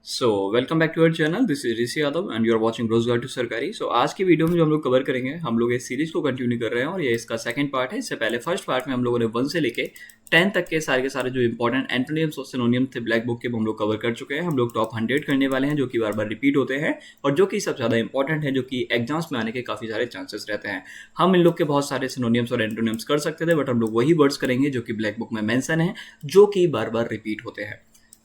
So welcome back to our channel. This is Rishi Yadav and you are watching Rozgar to Sarkari. आज की video में जो हम लोग कवर करेंगे, हम लोग इस सीरीज को कंटिन्यू कर रहे हैं और ये इसका सेकंड पार्ट है। इससे पहले फर्स्ट पार्ट में हम लोगों ने 1 से लेके 10 तक के सारे जो इंपॉर्टेंट एंटोनिम्स और सिनोनिम्स थे ब्लैक बुक के, वो हम लोग कवर कर चुके हैं। हम लोग टॉप 100 करने वाले हैं जो कि बार बार रिपीट होते हैं और जो कि सबसे ज़्यादा इंपॉर्टेंट है, जो कि एग्जाम्स में आने के काफ़ी सारे चांसेस रहते हैं। हम इन लोग के बहुत सारे सिनोनिम्स और एंटोनिम्स कर सकते थे, बट हम लोग वही वर्ड्स करेंगे जो कि ब्लैक बुक में मेंशन है, जो कि बार बार रिपीट होते हैं।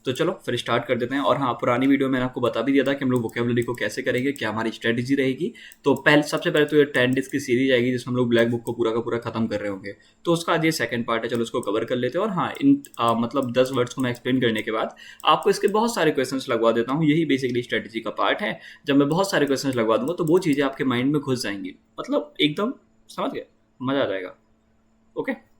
तो चलो फिर स्टार्ट कर देते हैं। और हाँ, पुरानी वीडियो में मैंने आपको बता भी दिया था कि हम लोग वोकेबलरी को कैसे करेंगे, क्या हमारी स्ट्रेटेजी रहेगी। तो सबसे पहले तो ये 10 डेज की सीरीज आएगी जिसमें हम लोग ब्लैक बुक को पूरा का पूरा खत्म कर रहे होंगे। तो उसका आज ये सेकंड पार्ट है, चलो उसको कवर कर लेते हैं। और हाँ, इन मतलब 10 वर्ड्स को मैं एक्सप्लेन करने के बाद आपको इसके बहुत सारे क्वेश्चन लगवा देता हूँ। यही बेसिकली स्ट्रेटेजी का पार्ट है। जब मैं बहुत सारे क्वेश्चन लगवा दूंगा तो वो चीज़ें आपके माइंड में घुस जाएंगी, मतलब एकदम समझ गए, मजा आ जाएगा। ओके,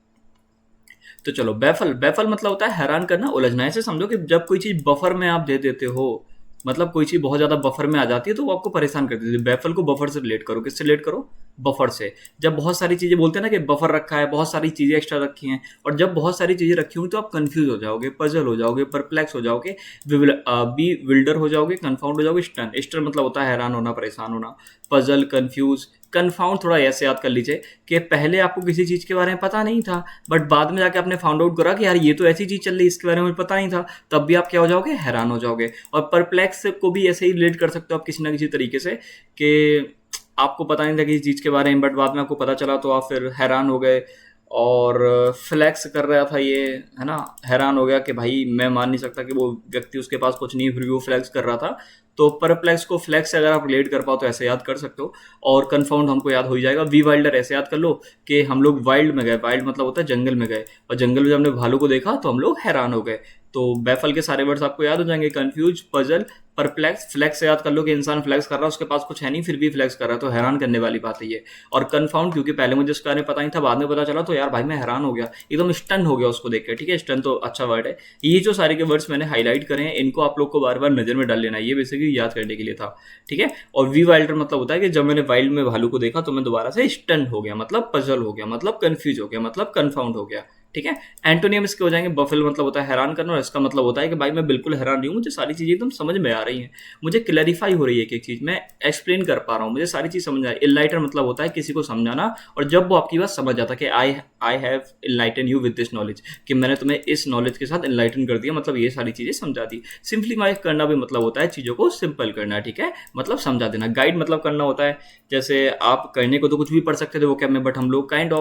तो चलो, बैफल बैफल मतलब होता है हैरान करना, उलझना। ऐसे समझो कि जब कोई चीज बफर में आप दे देते हो, मतलब कोई चीज बहुत ज्यादा बफर में आ जाती है तो वो आपको परेशान कर देती है। बैफल को बफर से रिलेट करो। किससे रिलेट करो? बफर से। जब बहुत सारी चीजें बोलते हैं ना कि बफर रखा है, बहुत सारी चीजें एक्स्ट्रा रखी हैं, और जब बहुत सारी चीजें रखी होंगी तो आप कंफ्यूज हो जाओगे, पजल हो जाओगे, परप्लेक्स हो जाओगे, बी विल्डर हो जाओगे, कंफाउंड हो जाओगे। स्टन, स्टन मतलब होता है हैरान होना, परेशान होना। पजल, कंफ्यूज, कन्फाउंड थोड़ा ऐसे याद कर लीजिए कि पहले आपको किसी चीज़ के बारे में पता नहीं था, बट बाद में जाके आपने फाउंड आउट करा कि यार ये तो ऐसी चीज़ चल रही है, इसके बारे में मुझे पता नहीं था, तब भी आप क्या हो जाओगे? हैरान हो जाओगे। और परप्लेक्स को भी ऐसे ही रिलेट कर सकते हो आप किसी ना किसी तरीके से, कि आपको पता नहीं था किसी चीज़ के बारे में, बट बाद में आपको पता चला तो आप फिर हैरान हो गए। और फ्लैक्स कर रहा था ये, है ना, हैरान हो गया कि भाई मैं मान नहीं सकता कि वो व्यक्ति, उसके पास कुछ नहीं, फिर भी वो फ्लैक्स कर रहा था। तो परप्लेक्स को फ्लैक्स से अगर आप रिलेट कर पाओ तो ऐसे याद कर सकते हो। और कन्फाउंड हमको याद हो ही जाएगा। वी वाइल्डर ऐसे याद कर लो कि हम लोग वाइल्ड में गए, वाइल्ड मतलब होता है जंगल में गए, और जंगल में जब हमने भालू को देखा तो हम लोग हैरान हो गए। तो बैफल के सारे वर्ड्स आपको याद हो जाएंगे। Confuse, puzzle, perplex. फ्लैक्स से याद कर लो कि इंसान फ्लैक्स कर रहा है, उसके पास कुछ है नहीं फिर भी फ्लैक्स कर रहा है, तो हैरान करने वाली बात है ये। और कन्फाउंड, क्योंकि पहले मुझे इसके बारे में पता नहीं था, बाद में पता चला तो यार भाई मैं हैरान हो गया, एकदम स्टन हो गया उसको देख के। ठीक है, स्टन तो अच्छा वर्ड है। ये जो सारे के वर्ड्स मैंने हाईलाइट करे हैं, इनको आप लोग को बार बार नजर में डाल लेना है, ये बेसिकली याद करने के लिए था। ठीक है। और वी वाइल्डर मतलब होता है कि जब मैंने वाइल्ड में भालू को देखा तो मैं दोबारा से स्टन हो गया, मतलब पजल हो गया, मतलब कंफ्यूज हो गया, मतलब कन्फाउंड हो गया। ठीक है। एंटोनियम इसके हो जाएंगे। बफल मतलब होता है हैरान करना, और इसका मतलब होता है कि भाई मैं बिल्कुल हैरान नहीं हूँ, मुझे सारी चीजें एकदम समझ में आ रही हैं, मुझे क्लैरिफाई हो रही है, एक चीज मैं एक्सप्लेन कर पा रहा हूँ, मुझे सारी चीज समझ आ रही है। इनलाइटर मतलब होता है किसी को समझाना, और जब वो आपकी बात समझ जाता है कि I have enlighten you with this knowledge, कि मैंने तुम्हें इस नॉलेज के साथ इनलाइटन कर दिया, मतलब ये सारी चीजें समझा दी। सिंप्लीफाई करना भी मतलब होता है चीजों को सिंपल करना। ठीक है, मतलब समझा देना। गाइड मतलब करना होता है, जैसे आप करने को तो कुछ भी पढ़ सकते थे वो कैब में, बट हम लोग काइंड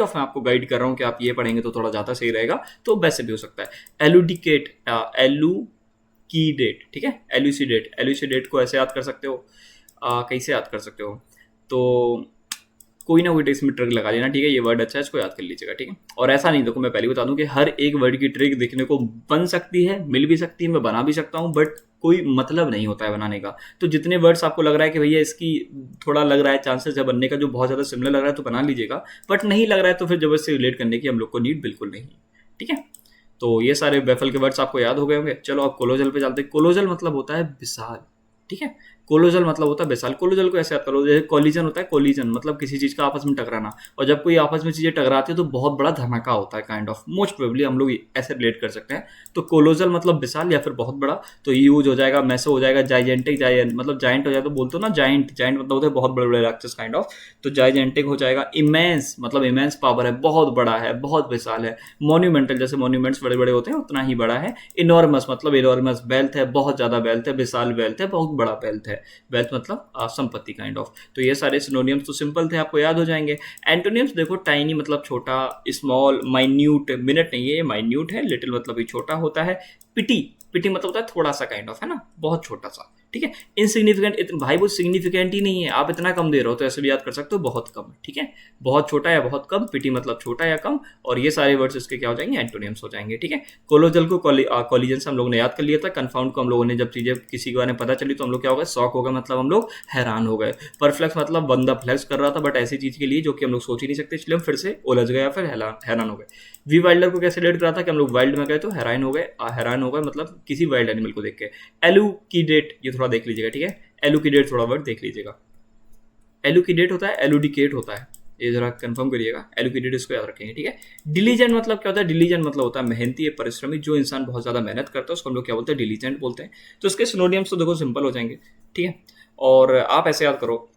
ऑफ मैं आपको गाइड कर रहा हूँ कि आप ये पढ़ेंगे तो थोड़ा ज़्यादा सही रहेगा, तो वैसे भी हो सकता है। एलुडिकेट, एलुकीडेट। ठीक है, एल्यूसीडेट, एल्यूसीडेट को ऐसे याद कर सकते हो, कैसे याद कर सकते हो, तो कोई ना कोई इसमें ट्रिक लगा लेना। ठीक है, ये वर्ड अच्छा है, इसको याद कर लीजिएगा। ठीक है। और ऐसा नहीं, देखो मैं पहले बता दूं कि हर एक वर्ड की ट्रिक देखने को बन सकती है, मिल भी सकती है, मैं बना भी सकता हूँ, बट कोई मतलब नहीं होता है बनाने का। तो जितने वर्ड्स आपको लग रहा है कि भैया इसकी थोड़ा लग रहा है चांसेस है बनने का, जो बहुत ज़्यादा सिमिलर लग रहा है, तो बना लीजिएगा। बट नहीं लग रहा है तो फिर जबरदस्ती रिलेट करने की हम लोग को नीड बिल्कुल नहीं। ठीक है। तो ये सारे बेफल के वर्ड्स आपको याद हो गए होंगे। चलो अब कोलोजल पे चलते हैं। कोलोजल मतलब होता है विशाल। ठीक है, कोलोजल मतलब होता है विशाल। कोलोजल को ऐसे याद करो, जैसे कोलिजन होता है, कोलिजन मतलब किसी चीज का आपस में टकराना, और जब कोई आपस में चीजें टकराती है तो बहुत बड़ा धमाका होता है, काइंड ऑफ, मोस्ट प्रोबेबली हम लोग ऐसे रिलेट कर सकते हैं। तो कोलोजल मतलब विशाल या फिर बहुत बड़ा, तो यूज हो जाएगा, मैसो हो जाएगा, जाइजेंटिक, जाइंट मतलब जाइंट हो जाए तो बोलते हो ना जाइंट, जाइंट मतलब होता है बहुत बड़े बड़े राक्षस, काइंड ऑफ, तो जाइजेंटिक हो जाएगा। इमेंस मतलब इमेंस पावर है, बहुत बड़ा है, बहुत विशाल है। मॉन्यूमेंटल, जैसे मॉन्यूमेंट्स बड़े बड़े होते हैं उतना ही बड़ा है। इनॉर्मस मतलब इनॉर्मस, वेल्थ है, बहुत ज्यादा वेल्थ है, विशाल वेल्थ है, बहुत बड़ा वेल्थ है। वेल्थ मतलब संपत्ति, काइंड ऑफ। तो ये सारे सिनोनियम्स तो सिंपल थे, आपको याद हो जाएंगे। एंटोनियम्स देखो, टाइनी मतलब छोटा, स्मॉल, माइन्यूट, मिनट नहीं है ये, माइन्यूट है। लिटिल मतलब भी छोटा होता है। पिटी, पिटी मतलब होता है थोड़ा सा, काइंड ऑफ, है ना, बहुत छोटा सा। ठीक है। इनसिग्निफिकेंट, भाई वो सिग्निफिकेंट ही नहीं है, आप इतना कम दे रहे हो, तो ऐसे भी याद कर सकते हो, बहुत कम। ठीक है, बहुत छोटा या बहुत कम, पिटी मतलब छोटा या कम, और ये सारे वर्ड्स इसके क्या हो जाएंगे? एंटोनियम्स हो जाएंगे। ठीक है। कोलोजल को कॉलिजन से हम लोगों ने याद कर लिया था। कन्फाउंड को हम लोगों ने, जब चीजें किसी के बारे में पता चली तो हम लोग क्या हो गए? शॉक हो गए, मतलब हम लोग हैरान हो गए। परफ्लेक्स मतलब बंदा फ्लेक्स कर रहा था बट ऐसी चीज के लिए जो कि हम लोग सोच ही नहीं सकते, इसलिए हम फिर से उलझ गए या फिर हैरान हो गए। वी वाइल्डर को कैसे रिलेट करा था कि हम लोग वाइल्ड में गए तो हैरान हो गए, हैरान हो गए मतलब किसी वाइल्ड एनिमल को देख के। एलुकीडेट, ये थोड़ा देख लीजिएगा। ठीक है, एलुकीडेट थोड़ा वर्ड देख लीजिएगा। एलुकीडेट होता है, एलुडिकेट होता है। ये जरा कंफर्म करिएगा, एजुकेटेड इसको याद रखेंगे, ठीक है। डिलीजेंट मतलब क्या होता है? डिलीजेंट मतलब होता है मेहनती, परिश्रमी, जो इंसान बहुत ज़्यादा मेहनत करता है उसको हम लोग क्या बोलते हैं? डिलीजेंट बोलते हैं। तो इसके सिनोनिम्स तो देखो सिंपल हो जाएंगे, ठीक है। और आप ऐसे याद करो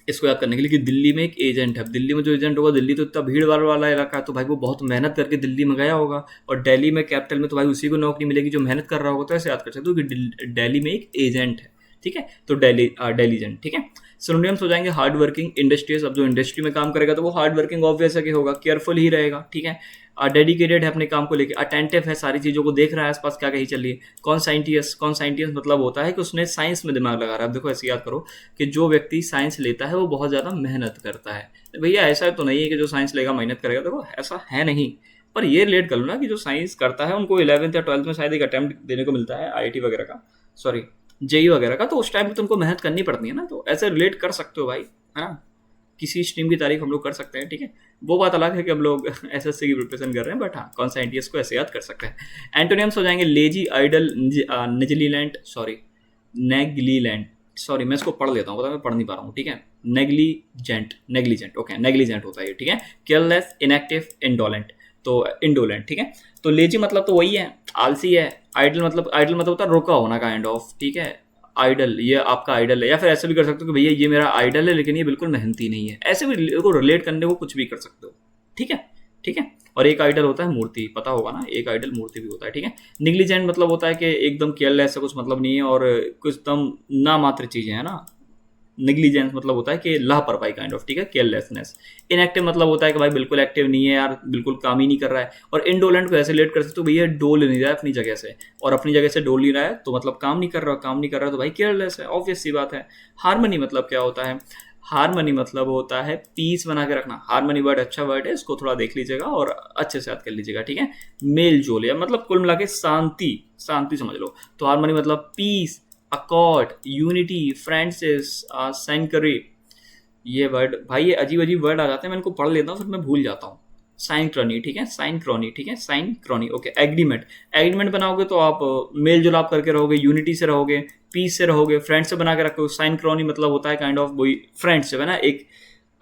इसको याद करने के लिए कि दिल्ली में एक एजेंट है। दिल्ली में जो एजेंट होगा, दिल्ली तो इतना भीड़ भाड़ वाला इलाका है, तो भाई वो बहुत मेहनत करके दिल्ली में गया होगा। और दिल्ली में कैपिटल में तो भाई उसी को नौकरी मिलेगी जो मेहनत कर रहा होगा। तो ऐसे याद कर सकते हो कि दिल्ली में एक एजेंट है, ठीक है। तो डेलीजेंट, ठीक है। सिनोनिम्स हो जाएंगे हार्ड वर्किंग, इंडस्ट्रियस। अब जो इंडस्ट्री में काम करेगा तो वो हार्ड वर्किंग ऑब्वियस है कि होगा, केयरफुल ही रहेगा, ठीक है। डेडिकेटेड है अपने काम को लेकर, अटेंटिव है, सारी चीज़ों को देख रहा है आसपास क्या कहीं चल रही है। कॉन्साइंटियस मतलब होता है कि उसने साइंस में दिमाग लगा रहा है। अब देखो ऐसे याद करो कि जो व्यक्ति साइंस लेता है वो बहुत ज़्यादा मेहनत करता है। भैया ऐसा तो नहीं है कि जो साइंस लेगा मेहनत करेगा, देखो ऐसा है नहीं। पर ये रिलेट कर लो ना कि जो साइंस करता है उनको 11th या 12th में शायद एक अटेम्प्ट देने को मिलता है आईआईटी वगैरह का, सॉरी जेई वगैरह का, तो उस टाइम पे तुमको मेहनत करनी पड़ती है ना। तो ऐसे रिलेट कर सकते हो भाई, है ना। किसी स्ट्रीम की तारीफ हम लोग कर सकते हैं, ठीक है। वो बात अलग है कि हम लोग एसएससी की प्रिपरेशन कर रहे हैं, बट हाँ कॉन्साइंटियस को ऐसे याद कर सकते हैं। एंटोनियम्स हो जाएंगे लेजी, आइडल, निजलीलैंड, सॉरी नेग्लीलैंड, सॉरी मैं इसको पढ़ लेता हूँ, पता मैं पढ़ नहीं पा रहा हूँ, ठीक है। नेग्लीजेंट, ओके, नेग्लीजेंट होता है ये, ठीक है। केयरलेस, इनएक्टिव, इंडोलेंट, तो इंडोलेंट, ठीक है। तो लेजी मतलब तो वही है, आलसी है। आइडल मतलब होता है रुका होना, काइंड ऑफ, ठीक है। आइडल, ये आपका आइडल है, या फिर ऐसे भी कर सकते हो कि भैया ये मेरा आइडल है लेकिन ये बिल्कुल मेहनती नहीं है। ऐसे भी को रिलेट करने को कुछ भी कर सकते हो, ठीक है, ठीक है। और एक आइडल होता है मूर्ति, पता होगा ना, एक आइडल मूर्ति भी होता है, ठीक है। निग्लिजेंट मतलब होता है कि एकदम केयरलेस है, कुछ मतलब नहीं है और कुछ एकदम ना मात्र चीजें है ना। निग्लिजेंस मतलब होता है कि लापरवाही, काइंड ऑफ, ठीक है, केयरलेसनेस। इनएक्टिव मतलब होता है कि भाई बिल्कुल एक्टिव नहीं है यार, बिल्कुल काम ही नहीं कर रहा है। और इंडोलेंट को ऐसे रिलेट कर सकते हो, भैया डोल नहीं रहा है अपनी जगह से, और अपनी जगह से डोल नहीं रहा है तो मतलब काम नहीं कर रहा, तो भाई केयरलेस है, ऑब्वियस सी बात है। हार्मनी मतलब क्या होता है? हार्मनी मतलब होता है पीस बना के रखना। हार्मनी वर्ड अच्छा वर्ड है, इसको थोड़ा देख लीजिएगा और अच्छे से याद कर लीजिएगा, ठीक है। मेल जोल, या मतलब कुल मिला के शांति, शांति समझ लो। तो हार्मनी मतलब पीस, अकॉर्ड, यूनिटी, फ्रेंडशिप, सैंक्री। ये वर्ड भाई, ये अजीब अजीब वर्ड आ जाते हैं, मैं इनको पढ़ लेता हूँ फिर मैं भूल जाता हूँ। साइनक्रॉनी, ठीक है, साइनक्रॉनी, ठीक है, साइनक्रॉनी, ओके। एग्रीमेंट, एग्रीमेंट बनाओगे तो आप मेल जुलाप करके रहोगे, यूनिटी से रहोगे, पीस से रहोगे, फ्रेंड से बना के रखोगे। साइनक्रॉनी मतलब होता है काइंड ऑफ वही फ्रेंडशिप, है ना। एक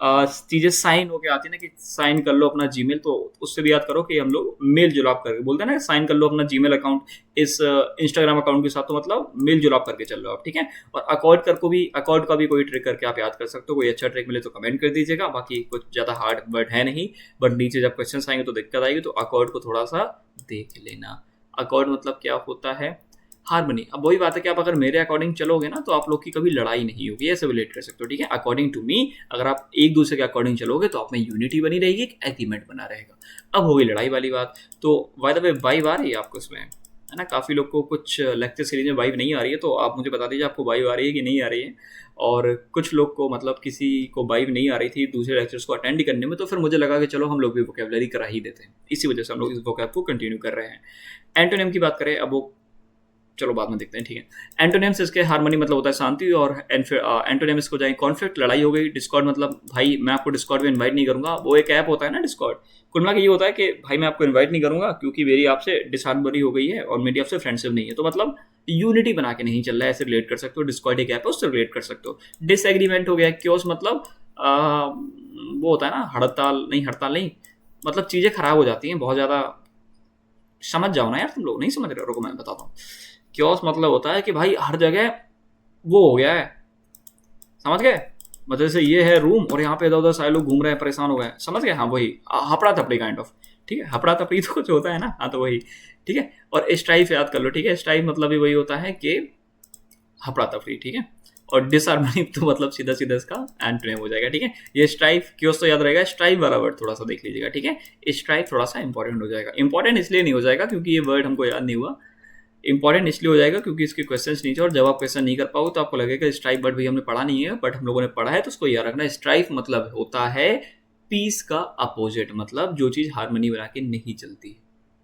चीजें साइन होके आती है ना कि साइन कर लो अपना जीमेल, तो उससे भी याद करो कि हम लोग मेल जुलाप करके बोलते हैं ना, साइन कर लो अपना जीमेल अकाउंट इस इंस्टाग्राम अकाउंट के साथ, तो मतलब मेल जुलाप करके चल रहे हो आप, ठीक है। और अकॉर्ड का भी कोई ट्रिक करके आप याद कर सकते हो। कोई अच्छा ट्रिक मिले तो कमेंट कर दीजिएगा, बाकी कुछ ज़्यादा हार्ड वर्ड है नहीं, बट नीचे जब क्वेश्चन आएंगे तो दिक्कत आएगी, तो अकॉर्ड को थोड़ा सा देख लेना। अकॉर्ड मतलब क्या होता है? हार्मनी। अब वही बात है कि आप अगर मेरे अकॉर्डिंग चलोगे ना तो आप लोग की कभी लड़ाई नहीं होगी, ऐसे रिलेट कर सकते हो, ठीक है। अकॉर्डिंग टू मी, अगर आप एक दूसरे के अकॉर्डिंग चलोगे तो आप में यूनिटी बनी रहेगी, एक एग्रीमेंट बना रहेगा। अब होगी लड़ाई वाली बात, तो बाय द वे वाइब आ रही है आपको इसमें, है ना। काफ़ी लोग को कुछ लेक्चर सीरीज में वाइब नहीं आ रही है, तो आप मुझे बता दीजिए आपको वाइब आ रही है कि नहीं आ रही है। और कुछ लोग को मतलब किसी को वाइब नहीं आ रही थी दूसरे लेक्चर्स को अटेंड करने में, तो फिर मुझे लगा कि चलो हम लोग भी वोकेबलरी करा ही देते हैं, इसी वजह से हम लोग इस वोकैब को कंटिन्यू कर रहे हैं। एंटोनिम की बात करें, अब वो चलो बाद में देखते हैं, ठीक है। एंटोनिम्स इसके हार्मनी मतलब होता है शांति, और एंटोनिम्स को जाए कॉन्फ्लिक्ट, लड़ाई हो गई। डिस्कॉर्ड मतलब भाई मैं आपको डिस्कॉर्ड में इनवाइट नहीं करूंगा, वो एक ऐप होता है ना डिस्कॉर्ड। कुल मिला के ये होता है कि भाई मैं आपको इनवाइट नहीं करूंगा क्योंकि मेरी आपसे डिसहार्मनी हो गई है और मेरी आपसे फ्रेंडशिप नहीं है, तो मतलब यूनिटी बना के नहीं चल रहा है, ऐसे रिलेट कर सकते हो। डिस्कॉर्ड एक ऐप है, उससे रिलेट कर सकते हो। डिसएग्रीमेंट हो गया। क्योस मतलब वो होता है ना, हड़ताल नहीं, मतलब चीज़ें खराब हो जाती हैं बहुत ज़्यादा। समझ जाओ ना यार, तुम लोग नहीं समझ रहे हो, मैं बताता हूँ। क्योस मतलब होता है कि भाई हर जगह वो हो गया है, समझ गए। मतलब जैसे ये है रूम और यहाँ पे इधर उधर सारे लोग घूम रहे हैं, परेशान हो गए, समझ गए। हाँ वही हपड़ा थपड़ी काइंड ऑफ, ठीक है। हपड़ा थपड़ी तो कुछ होता है ना, हाँ तो वही, ठीक है। और स्ट्राइफ याद कर लो, ठीक है। स्ट्राइफ मतलब भी वही होता है कि हपड़ा थपड़ी, ठीक है। और डिसहार्मनी तो मतलब सीधा सीधा इसका एंटोनिम हो जाएगा, ठीक है। ये स्ट्राइफ क्योस तो याद रहेगा, स्ट्राइफ वाला वर्ड थोड़ा सा देख लीजिएगा, ठीक है। स्ट्राइफ थोड़ा सा इंपॉर्टेंट हो जाएगा। इंपॉर्टेंट इसलिए नहीं हो जाएगा क्योंकि ये वर्ड हमको याद नहीं हुआ, इंपॉर्टेंट इसलिए हो जाएगा क्योंकि इसके क्वेश्चंस नीचे, और जब आप क्वेश्चन नहीं कर पाओगे तो आपको लगेगा स्ट्राइफ वर्ड भी हमने पढ़ा नहीं है, बट हम लोगों ने पढ़ा है तो उसको याद रखना। स्ट्राइफ मतलब होता है पीस का अपोजिट, मतलब जो चीज हार्मनी बना के नहीं चलती,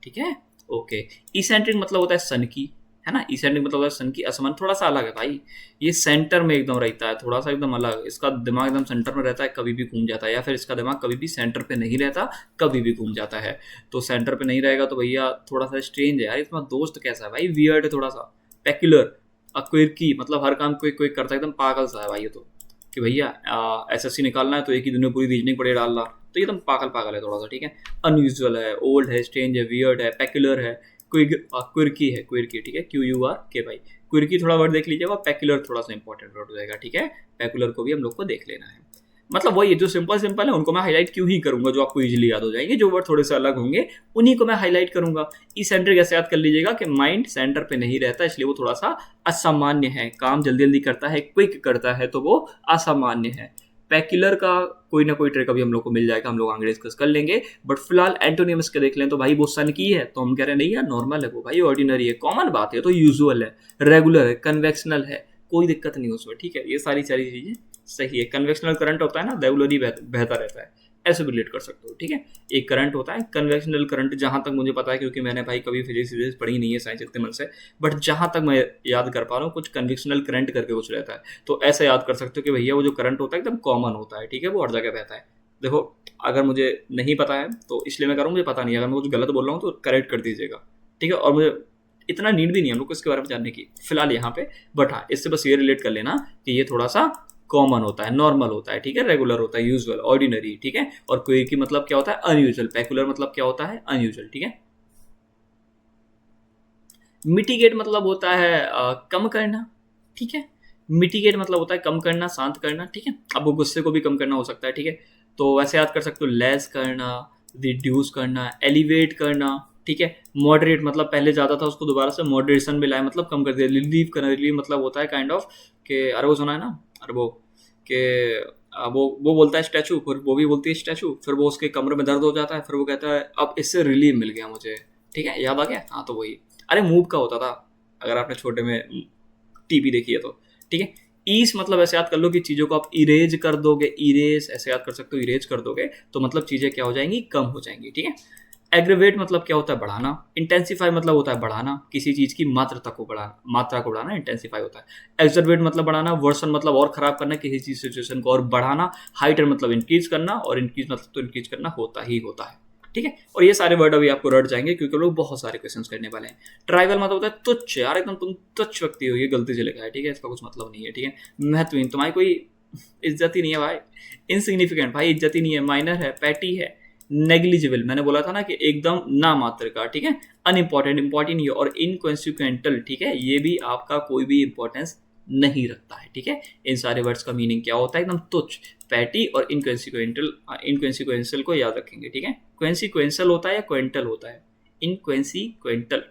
ठीक है, ओके। इसेंट्रिक मतलब होता है सन की, है ना। इसेंट्रिक मतलब होता है सन की, असमान थोड़ा सा अलग है भाई, ये सेंटर में एकदम रहता है, थोड़ा सा एकदम अलग। इसका दिमाग एकदम सेंटर में रहता है, कभी भी घूम जाता है, या फिर इसका दिमाग कभी भी सेंटर पे नहीं रहता, कभी भी घूम जाता है। तो सेंटर पे नहीं रहेगा तो भैया थोड़ा सा स्ट्रेंज है यार, इसमें दोस्त कैसा है भाई, वियर्ड है थोड़ा सा, पेक्युलर, क्विर्की मतलब हर काम कोई कोई करता है, एकदम पागल सा है भाई ये तो, कि भैया एसएससी निकालना है तो एक ही दिन में पूरी रीजनिंग पढ़े डाल रहा, तो ये एकदम पागल पागल है थोड़ा सा, ठीक है। अनयूजुअल है, ओल्ड है, स्ट्रेंज है, वियर्ड है, पेक्युलर है, क्विर्की है, क्विर्की, ठीक है, QURK, क्विर्की थोड़ा वर्ड देख लीजिएगा, पैक्युलर थोड़ा सा इंपॉर्टेंट वर्ड हो जाएगा, ठीक है। पैक्युलर को भी हम लोग को देख लेना है। मतलब वही जो सिंपल सिंपल है उनको मैं हाईलाइट क्यों ही करूंगा, जो आपको इजीली याद हो जाएंगे। जो वर्ड थोड़े से अलग होंगे उन्हीं को मैं हाईलाइट करूंगा। इसेंट्रिक ऐसे याद कर लीजिएगा कि माइंड सेंटर पे नहीं रहता, इसलिए वो थोड़ा सा असामान्य है, काम जल्दी जल्दी करता है, क्विक करता है, तो वो असामान्य है। पैक्युलर का कोई ना कोई ट्रिक अभी हम लोग को मिल जाएगा, हम लोग आगे डिस्कस कर लेंगे। बट फिलहाल एंटोनिमस के देख लें तो भाई वो सन की है तो हम कह रहे हैं नहीं यार नॉर्मल है, वो भाई ऑर्डिनरी है, कॉमन बात है, तो यूजुअल है, रेगुलर है, कन्वेक्शनल है, कोई दिक्कत नहीं उसमें, ठीक है। ये सारी सारी चीजें सही है। कन्वेक्शनल करंट होता है ना, रेगुलरली बहता रहता है, ऐसे रिलेट कर सकते हो, ठीक है। एक करंट होता है कन्वेक्शनल करंट, जहां तक मुझे पता है, क्योंकि मैंने भाई कभी फिजिक्स पढ़ी नहीं है साइंस इतने मन से, बट जहां तक मैं याद कर पा रहा हूँ कुछ कन्वेक्शनल करंट करके कुछ रहता है, तो ऐसे याद कर सकते हो कि भैया वो जो करंट होता है एकदम कॉमन होता है, ठीक है, वो हर जगह बहता है। देखो अगर मुझे नहीं पता है तो इसलिए मैं कह रहा हूँ मुझे पता नहीं है, अगर मैं कुछ गलत बोल रहा हूँ तो करेक्ट कर दीजिएगा, ठीक है। और मुझे इतना नीड भी नहीं है हम लोग को इसके बारे में जानने की फिलहाल यहाँ पे, बट हाँ इससे बस ये रिलेट कर लेना कि ये थोड़ा सा कॉमन होता है, नॉर्मल होता है, ठीक है, रेगुलर होता है, यूजुअल, ऑर्डिनरी, ठीक है। और कोई की मतलब क्या होता है, अनयूजुअल। पैक्युलर मतलब क्या होता है, अनयूजुअल, ठीक है। मिटिगेट मतलब होता है कम करना, ठीक है। मिटिगेट मतलब होता है कम करना, शांत करना, ठीक है। अब वो गुस्से को भी कम करना हो सकता है, ठीक है। तो वैसे याद कर सकते हो, लेस करना, रिड्यूस करना, एलिवेट करना, ठीक है। मॉडरेट मतलब पहले ज़्यादा था उसको दोबारा से मॉडरेशन में लाया, मतलब कम कर दिया। रिलीव करना, रिलीव मतलब होता है काइंड ऑफ के, अरे वो सुना है ना, अरे वो के वो बोलता है स्टैचू, फिर वो भी बोलती है स्टैचू, फिर वो उसके कमरे में दर्द हो जाता है, फिर वो कहता है अब इससे रिलीव मिल गया मुझे, ठीक है, याद आ गया, हाँ तो वही। अरे मूव का होता था, अगर आपने छोटे में टीवी देखी है तो, ठीक है। ईस मतलब ऐसे याद कर लो कि चीज़ों को आप इरेज कर दोगे, इरेज ऐसे याद कर सकते हो, इरेज कर दोगे तो मतलब चीज़ें क्या हो जाएंगी, कम हो जाएंगी, ठीक है। एग्रीवेट मतलब क्या होता है, बढ़ाना। इंटेंसिफाई मतलब होता है बढ़ाना, किसी चीज़ की मात्रा को बढ़ाना इंटेंसिफाई होता है। एक्सरवेट मतलब बढ़ाना, वर्सन मतलब और खराब करना, किसी चीज सिचुएशन को और बढ़ाना। हाइटर मतलब इंक्रीज करना, और इंक्रीज मतलब तो इंक्रीज करना होता ही होता है, ठीक है। और ये सारे वर्ड अभी आपको रट जाएंगे क्योंकि लोग बहुत सारे क्वेश्चन करने वाले हैं। ट्राइबल मतलब होता है तुच्छ, यार एकदम तुम तुच्छ व्यक्ति हो, ये गलती से लिखा है, ठीक है, इसका कुछ मतलब नहीं है, ठीक है। महत्वहीन, तुम्हारी कोई इज्जत ही नहीं है भाई। इनसिग्निफिकेंट, भाई इज्जत ही नहीं है। माइनर है, पैटी है। नेग्लिजिबल, मैंने बोला था ना कि एकदम ना मात्र का, ठीक है। अनइम्पॉर्टेंट, इंपॉर्टेंट नहीं है। और इनकॉन्सिक्वेंटल, ठीक है, ये भी आपका कोई भी इंपॉर्टेंस नहीं रखता है, ठीक है। इन सारे वर्ड्स का मीनिंग क्या होता है, एकदम तुच्छ, पैटी और इनकॉन्सिक्वेंटल। इनकॉन्सिक्वेंशियल को याद रखेंगे, ठीक है। क्वेंसिक्वेंशियल होता है या क्वेंटल होता है, इनक्वेंसिक्वेंटल।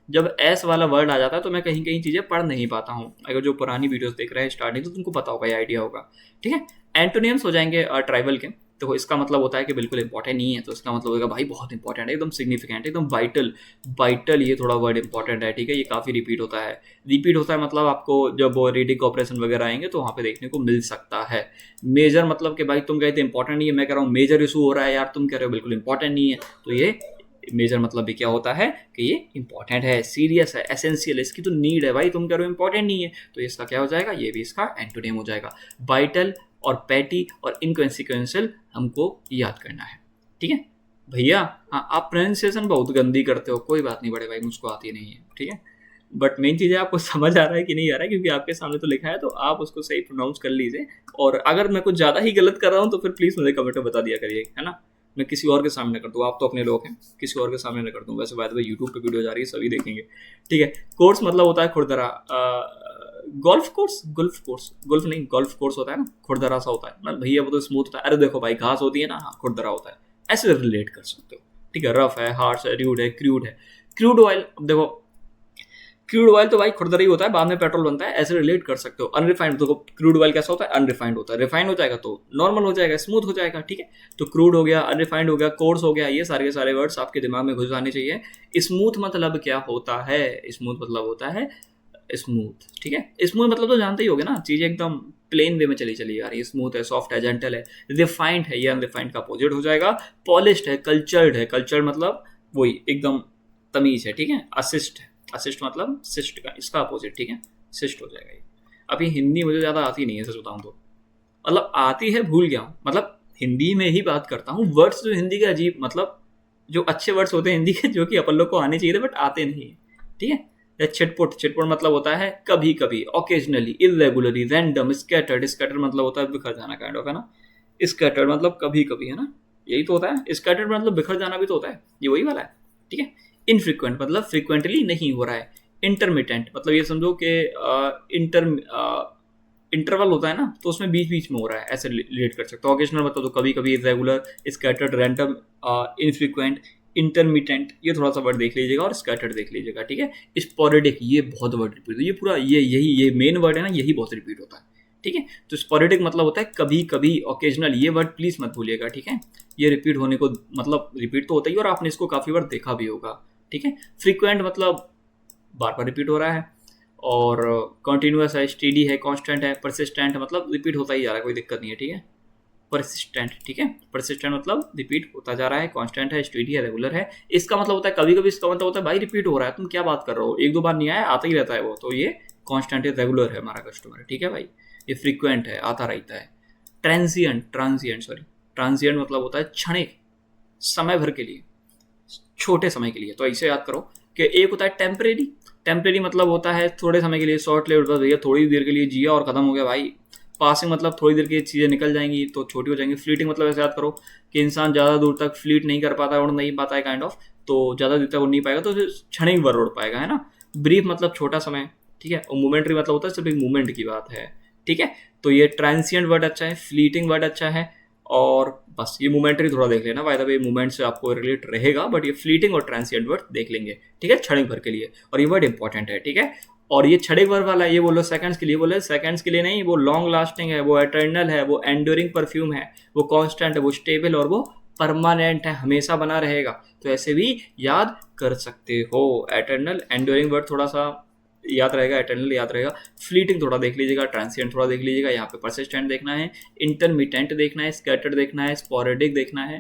जब एस वाला वर्ड आ जाता है तो मैं कहीं कहीं चीज़ें पढ़ नहीं पाता हूँ। अगर जो पुरानी वीडियोस देख रहे हैं स्टार्टिंग, तो तुमको पता होगा, ये आइडिया होगा, ठीक है। एंटोनियम्स हो जाएंगे ट्राइबल के, तो इसका मतलब होता है कि बिल्कुल इंपॉर्टेंट नहीं है, तो इसका मतलब होगा भाई बहुत इंपॉर्टेंट है, एकदम सिग्निफिकेंट, एकदम वाइटल। वाइटल ये थोड़ा वर्ड इंपॉर्टेंट है, ठीक है। ये काफ़ी रिपीट होता है। रिपीट होता है मतलब आपको जब रीडिंग ऑपरेशन वगैरह आएंगे तो वहाँ पे देखने को मिल सकता है। मेजर मतलब कि भाई तुम कहते इंपॉर्टेंट नहीं है, मैं कह रहा हूँ मेजर इशू हो रहा है यार, तुम कह रहे हो बिल्कुल इंपॉर्टेंट नहीं है, तो ये मेजर मतलब भी क्या होता है कि ये इंपॉर्टेंट है, सीरियस है, एसेंशियल है, इसकी तो नीड है भाई, तुम कह रहे हो इंपॉर्टेंट नहीं है, तो इसका क्या हो जाएगा, ये भी इसका एंटोनिम हो जाएगा। वाइटल और पैटी और इनकॉन्सिक्वेंशियल हमको याद करना है, ठीक है भैया। हाँ, आप प्रोनाउंसिएशन बहुत गंदी करते हो, कोई बात नहीं बड़े भाई, मुझको आती नहीं है, ठीक है। बट मेन चीज़ है आपको समझ आ रहा है कि नहीं आ रहा है, क्योंकि आपके सामने तो लिखा है, तो आप उसको सही प्रोनाउंस कर लीजिए। और अगर मैं कुछ ज़्यादा ही गलत कर रहा हूँ तो फिर प्लीज़ मुझे कमेंट में बता दिया करिए, है ना। मैं किसी और के सामने कर दूँ, आप तो अपने लोग हैं, किसी और के सामने न कर दूँ। वैसे बात यूट्यूब पे वीडियो जा रही है, सभी देखेंगे, ठीक है। कोर्स मतलब होता है खुरदरा। गोल्फ कोर्स, गोल्फ नहीं, गोल्फ कोर्स होता है ना, खुरदरा सा होता है ना भैया, वो तो स्मूथ होता है। अरे देखो भाई, घास होती है ना, हाँ खुरदरा होता है, ऐसे रिलेट कर सकते हो, ठीक है। रफ है, हार्श है, र्यूड है, क्रूड है। क्रूड ऑयल, अब देखो क्रूड ऑयल तो भाई खुरदरा ही होता है, बाद में पेट्रोल बनता है, ऐसे रिलेट कर सकते हो। अनरिफाइंड, देखो क्रूड ऑयल कैसा होता है, अनरिफाइंड होता है। रिफाइंड हो जाएगा तो नॉर्मल हो जाएगा, स्मूथ हो जाएगा, ठीक है। तो क्रूड हो गया, अनरिफाइंड हो गया, कोर्स हो गया, ये सारे के सारे वर्ड्स आपके दिमाग में घुस जाने चाहिए। स्मूथ मतलब क्या होता है, स्मूथ मतलब होता है स्मूथ, ठीक है। स्मूथ मतलब तो जानते ही होगे ना, चीज़ें एकदम प्लेन वे में चली चली आ रही है। स्मूथ है, सॉफ्ट है, जेंटल है। रिफाइंड है, ये अनरिफाइंड का अपोजिट हो जाएगा। पॉलिश्ड है, कल्चर्ड है, कल्चर्ड मतलब वही एकदम तमीज है, ठीक है। असिस्ट है, असिस्ट मतलब सिस्ट का, इसका अपोजिट, ठीक है, सिस्ट हो जाएगा ये। अभी हिंदी मुझे ज़्यादा आती नहीं है, सच बताऊँ तो, मतलब आती है, भूल गया हूँ, मतलब हिंदी में ही बात करता हूँ। वर्ड्स जो हिंदी के अजीब, मतलब जो अच्छे वर्ड्स होते हैं हिंदी के, जो कि अपन लोग को आने चाहिए थे बट आते नहीं है, ठीक है। या छिटपुट, छिटपुट मतलब होता है कभी कभी, occasionally, irregularly, random, scattered, scattered मतलब होता है बिखर जाना काइंड ऑफ, है ना। स्कैटर्ड मतलब कभी कभी, है ना, यही तो होता है। स्कैटर्ड मतलब बिखर जाना भी तो होता है, ये वही वाला है, ठीक है। इनफ्रीक्वेंट मतलब फ्रीक्वेंटली नहीं हो रहा है। इंटरमिटेंट मतलब ये समझो कि इंटरवल होता है ना, तो उसमें बीच बीच में हो रहा है, ऐसे रिलेट कर सकते हो। ऑकेजनल मतलब तो कभी कभी, regular, scattered, random, infrequent, intermittent, ये थोड़ा सा वर्ड देख लीजिएगा, और स्कैटर्ड देख लीजिएगा, ठीक है। स्पोरेडिक, ये बहुत वर्ड रिपीट, ये पूरा ये मेन वर्ड है ना, यही बहुत रिपीट होता है, ठीक है। तो स्पोरेडिक मतलब होता है कभी कभी, ओकेजनल, ये वर्ड प्लीज मत भूलिएगा, ठीक है। ये रिपीट होने को मतलब रिपीट तो होता ही, और आपने इसको काफी बार देखा भी होगा, ठीक है। फ्रीक्वेंट मतलब बार बार रिपीट हो रहा है, और कॉन्टिन्यूस है, स्टेडी है, कांस्टेंट है। परसिस्टेंट मतलब रिपीट होता ही जा रहा है, कोई दिक्कत नहीं है, ठीक है। परसिस्टेंट, ठीक है, परसिस्टेंट मतलब रिपीट होता जा रहा है, कांस्टेंट है, स्टेडी है, रेगुलर है। इसका मतलब होता है कभी कभी, इसका मतलब होता है भाई रिपीट हो रहा है, तुम क्या बात कर रहे हो, एक दो बार नहीं आया, आता ही रहता है वो, तो ये कांस्टेंट है, रेगुलर है हमारा कस्टमर, ठीक है भाई। ये फ्रीक्वेंट है, आता रहता है। ट्रांजिएंट मतलब होता है क्षणिक, समय भर के लिए, छोटे समय के लिए। तो ऐसे याद करो कि एक होता है टेम्परेरी, टेम्परेरी मतलब होता है थोड़े समय के लिए, शॉर्ट लिव्ड, बस भैया थोड़ी देर के लिए जिया और खत्म हो गया भाई। पासिंग मतलब थोड़ी देर की चीज़ें निकल जाएंगी तो छोटी हो जाएंगी। फ्लीटिंग मतलब ऐसे याद करो कि इंसान ज़्यादा दूर तक फ्लीट नहीं कर पाता है, उड़ नहीं पाता है काइंड ऑफ, तो ज़्यादा देर तक उड़ नहीं पाएगा, तो क्षणिक भर उड़ पाएगा, है ना। ब्रीफ मतलब छोटा समय, ठीक है। और मोमेंट्री मतलब होता है सिर्फ एक मूवमेंट की बात है, ठीक है। तो ये ट्रांसिएंट वर्ड अच्छा है, फ्लीटिंग वर्ड अच्छा है, और बस ये मोमेंटरी थोड़ा देख लेना, बाय द वे मूवमेंट से आपको रिलेट रहेगा, बट ये फ्लीटिंग और ट्रांसिएंट वर्ड देख लेंगे, ठीक है, क्षणिक भर के लिए, और ये वर्ड इंपॉर्टेंट है, ठीक है। और ये क्षणिक भर वाला, ये बोलो सेकंड्स के लिए, बोले सेकंड्स के लिए नहीं, वो लॉन्ग लास्टिंग है, वो एटर्नल है, वो एंड्योरिंग परफ्यूम है, वो कांस्टेंट है, वो स्टेबल, और वो परमानेंट है, हमेशा बना रहेगा। तो ऐसे भी याद कर सकते हो। एटर्नल, एंड्योरिंग वर्ड थोड़ा सा याद रहेगा, एटर्नल याद रहेगा। फ्लीटिंग थोड़ा देख लीजिएगा, ट्रांसिएंट थोड़ा देख लीजिएगा, यहाँ पे परसिस्टेंट देखना है, इंटरमिटेंट देखना है, स्कैटर्ड देखना है, स्पोरेडिक देखना है,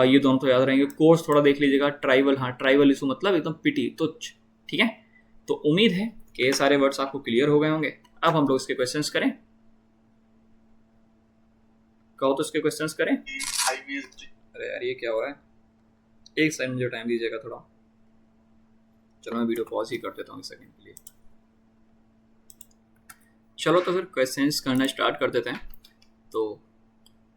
ये दोनों तो याद रहेंगे। कोर्स थोड़ा देख लीजिएगा। ट्राइवल, हाँ ट्राइवल इशू मतलब एकदम पिटी, तुच्छ, ठीक है। तो उम्मीद है कि ये सारे वर्ड्स आपको क्लियर हो गए होंगे। अब हम लोग इसके क्वेश्चंस करें, कहो तो इसके क्वेश्चंस करें। अरे यार ये क्या हो रहा है, एक सेकंड मुझे टाइम दीजिएगा थोड़ा, चलो मैं वीडियो पॉज ही कर देता हूँ एक सेकंड के लिए। चलो तो फिर क्वेश्चंस करना स्टार्ट कर देते हैं। तो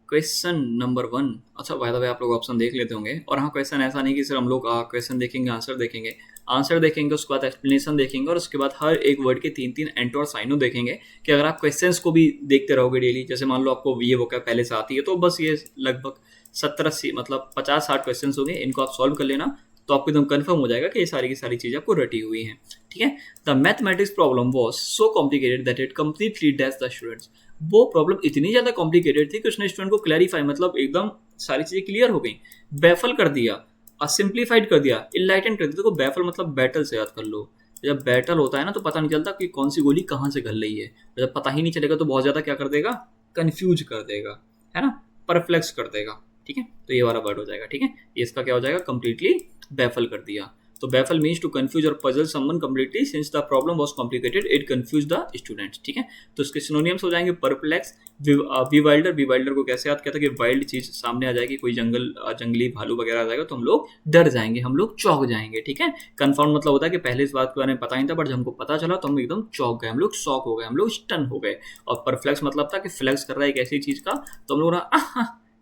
क्वेश्चन नंबर 1, अच्छा बाय द वे आप लोग ऑप्शन देख लेते होंगे। और हाँ, क्वेश्चन ऐसा नहीं कि सिर्फ हम लोग क्वेश्चन देखेंगे, आंसर देखेंगे, आंसर देखेंगे, उसके बाद एक्सप्लेनेशन देखेंगे, और उसके बाद हर एक वर्ड के 3-3 एंटो और साइनो देखेंगे। कि अगर आप क्वेश्चंस को भी देखते रहोगे डेली, जैसे मान लो आपको ये वो क्या पहले से आती है, तो बस ये लगभग 70-80 मतलब 50-60 क्वेश्चन होंगे, इनको आप सॉल्व कर लेना, तो आपको एकदम कंफर्म हो जाएगा कि ये सारी की सारी चीज़ें आपको रटी हुई हैं, ठीक है। The mathematics problem was so complicated that it completely dash the students. वो प्रॉब्लम इतनी ज़्यादा कॉम्प्लिकेटेड थी कि उसने स्टूडेंट को क्लैरिफाई, मतलब एकदम सारी चीज़ें क्लियर हो गई, बैफल कर दिया, सिंप्लीफाइड कर दिया, इनलाइटन कर दिया। देखो बैफल मतलब बैटल से याद कर लो। जब बैटल होता है ना, तो पता नहीं चलता कि कौन सी गोली कहाँ से गल रही है। जब पता ही नहीं चलेगा तो बहुत ज़्यादा क्या कर देगा, कन्फ्यूज कर देगा, है ना, परफ्लेक्स कर देगा, ठीक है। तो ये वाला वर्ड हो जाएगा, ठीक है। ये इसका क्या हो जाएगा, कंप्लीटली बैफल कर दिया। तो बैफल मीन्स टू कंफ्यूज और puzzle someone completely since the problem was complicated it confuse the students, ठीक है। तो इसके सिनोनियम्स हो जाएंगे परप्लेक्स, विवाइल्डर। विवाइल्डर को कैसे याद किया था कि वाइल्ड चीज सामने आ जाएगी, कोई जंगली भालू वगैरह आ जाएगा तो हम लोग डर जाएंगे, हम लोग चौंक जाएंगे, ठीक है। कंफर्म मतलब होता है कि पहले इस बात के बारे में पता नहीं था, बट जब हमको पता चला तो हम एकदम चौंक गए, हम लोग शॉक हो गए, हम लोग स्टन हो गए। और परफ्लेक्स मतलब था कि फ्लेक्स कर रहा है एक ऐसी चीज का, तो हम लोग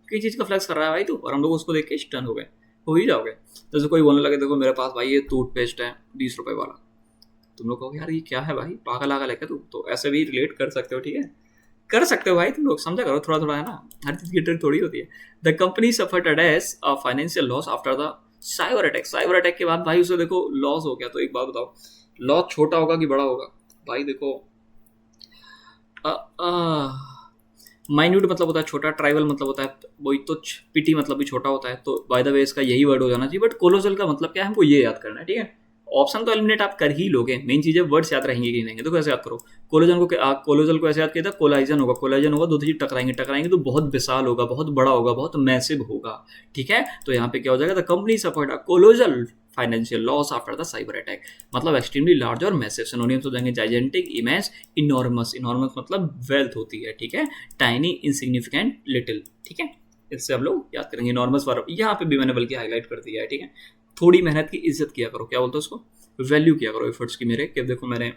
किसी चीज का फ्लेक्स कर रहा है भाई तू, और हम लोग उसको देख के स्टन हो गए, हो ही जाओगे। जैसे कोई बोलने लगे देखो मेरे पास भाई ये टूथपेस्ट है 20 रुपए वाला, तुम लोग कहोगे यार ये क्या है भाई, पागल आगल है क्या तू। तो ऐसे भी रिलेट कर सकते हो, ठीक है, कर सकते हो भाई, तुम लोग समझा करो थोड़ा थोड़ा, है ना, हर चीज की ट्रिक थोड़ी होती है। The company suffered a financial loss after the cyber attack. Cyber attack के बाद भाई उसे देखो लॉस हो गया। तो एक बात बताओ, लॉस छोटा होगा कि बड़ा होगा भाई। देखो माइन्यूट मतलब होता है छोटा, ट्राइवल मतलब होता है वही तुच्छ, पीटी मतलब भी छोटा होता है। तो बाय द वे इसका यही वर्ड हो जाना चाहिए। बट कोलोजल का मतलब क्या है, हमको ये याद करना है, ठीक है। ऑप्शन तो एलिमिनेट आप कर ही लोगे, मेन चीज़ है वर्ड्स याद रहेंगे कि नहीं। तो कैसे याद करो, कोलोजन को ऐसे याद किया था, कोलाइजन होगा, कोलाइजन होगा, दो चीज टकराएंगे तो बहुत विशाल होगा, बहुत बड़ा होगा, बहुत मैसिव होगा, ठीक है। तो यहाँ पे क्या हो जाएगा, the company suffered a colossal financial loss after the cyber attack, मतलब एक्सट्रीमली लार्ज और मैसिव। सिनोनिम्स हो जाएंगे जाइजेंटिक, इमेंस, इनॉर्मस। इनॉर्मस मतलब वेल्थ होती है, ठीक है। टाइनी, इनसिग्निफिकेंट, लिटिल, ठीक है। इससे हम लोग याद करेंगे। इनॉर्मस वर्ब यहाँ पे भी मैंने बल्कि हाईलाइट कर दिया है, ठीक है। थोड़ी मेहनत की इज्जत किया करो, क्या बोलते हो उसको, वैल्यू किया करो एफर्ट्स की मेरे, कि देखो मैंने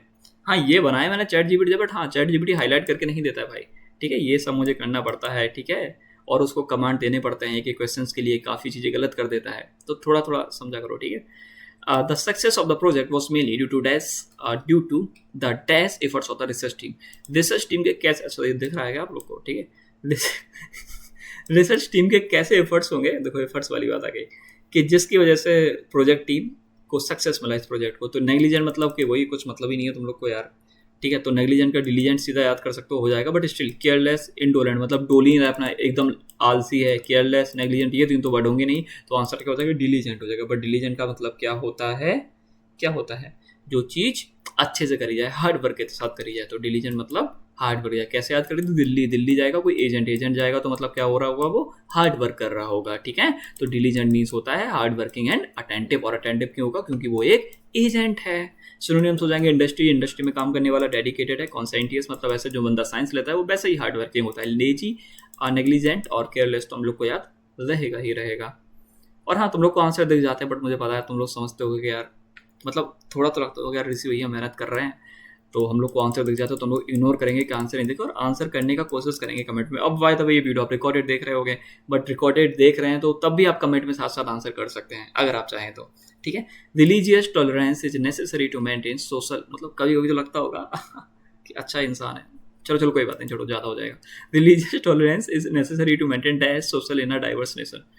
हाँ ये बनाया मैंने चैट जीपीटी से, बट हाँ चैट जीपीटी हाईलाइट करके नहीं देता है भाई, ठीक है, ये सब मुझे करना पड़ता है, ठीक है, और उसको कमांड देने पड़ते हैं कि क्वेश्चंस के लिए काफ़ी चीज़ें गलत कर देता है, तो थोड़ा थोड़ा समझा करो, ठीक है। The success of the project was mainly due to the dash efforts of the research team. Research team के कैसे, अच्छा ये दिख रहा है क्या आप लोग को, ठीक है, रिसर्च टीम के कैसे एफर्ट्स होंगे, देखो एफर्ट्स वाली बात आ गई, कि जिसकी वजह से प्रोजेक्ट टीम को सक्सेस मिला इस प्रोजेक्ट को। तो नेग्लिजेंट मतलब कि वही कुछ मतलब ही नहीं है तुम लोग को यार, ठीक है, तो नेग्लिजेंट का डिलीजेंट सीधा याद कर सकते हो जाएगा, बट स्टिल केयरलेस, इंडोलेंट मतलब डोली अपना एकदम आलसी है, केयरलेस, नेग्लिजेंट, ये तीन तो वर्ड होंगे नहीं, तो आंसर क्या हो जाएगा, डिलीजेंट हो जाएगा। बट डिलीजेंट का मतलब क्या होता है, क्या होता है, जो चीज़ अच्छे से करी जाए, हार्ड वर्क के साथ करी जाए, तो डिलीजेंट मतलब हार्ड वर्क जाए। कैसे याद करें, तो दिल्ली, दिल्ली जाएगा कोई एजेंट, एजेंट जाएगा तो मतलब क्या हो रहा होगा, वो हार्ड वर्क कर रहा होगा, ठीक है। तो डिलीजेंट मीन्स होता है हार्ड वर्किंग एंड अटेंटिव, और अटेंटिव क्यों होगा, क्योंकि वो एक एजेंट है। सिनोनिम्स हो जाएंगे इंडस्ट्री, इंडस्ट्री में काम करने वाला, डेडिकेटेड है, कॉन्सेंटियस मतलब ऐसे जो बंदा साइंस लेता है वो वैसे ही हार्ड वर्किंग होता है, लेजी, नेग्लिजेंट और केयरलेस तो हम लोग को याद रहेगा ही रहेगा। और हाँ तुम लोग को आंसर दिख जाते हैं, बट मुझे पता है तुम लोग समझते हो कि यार मतलब थोड़ा तो लगता होगा यार ऋषि भैया मेहनत कर रहे हैं, तो हम लोग को आंसर दिख जाता है तो हम लोग इग्नोर करेंगे कि आंसर नहीं देखे, और आंसर करने का कोशिश करेंगे कमेंट में। अब वाई तब ये वीडियो आप रिकॉर्डेड देख रहे होगे, बट रिकॉर्डेड देख रहे हैं तो तब भी आप कमेंट में साथ साथ आंसर कर सकते हैं अगर आप चाहें तो, ठीक है। Religious tolerance is necessary to maintain social, मतलब कभी कभी तो लगता होगा कि अच्छा इंसान है, चलो चलो कोई बात नहीं, छोड़ो ज़्यादा हो जाएगा। Religious tolerance is necessary to maintain dash social in a diverse nation.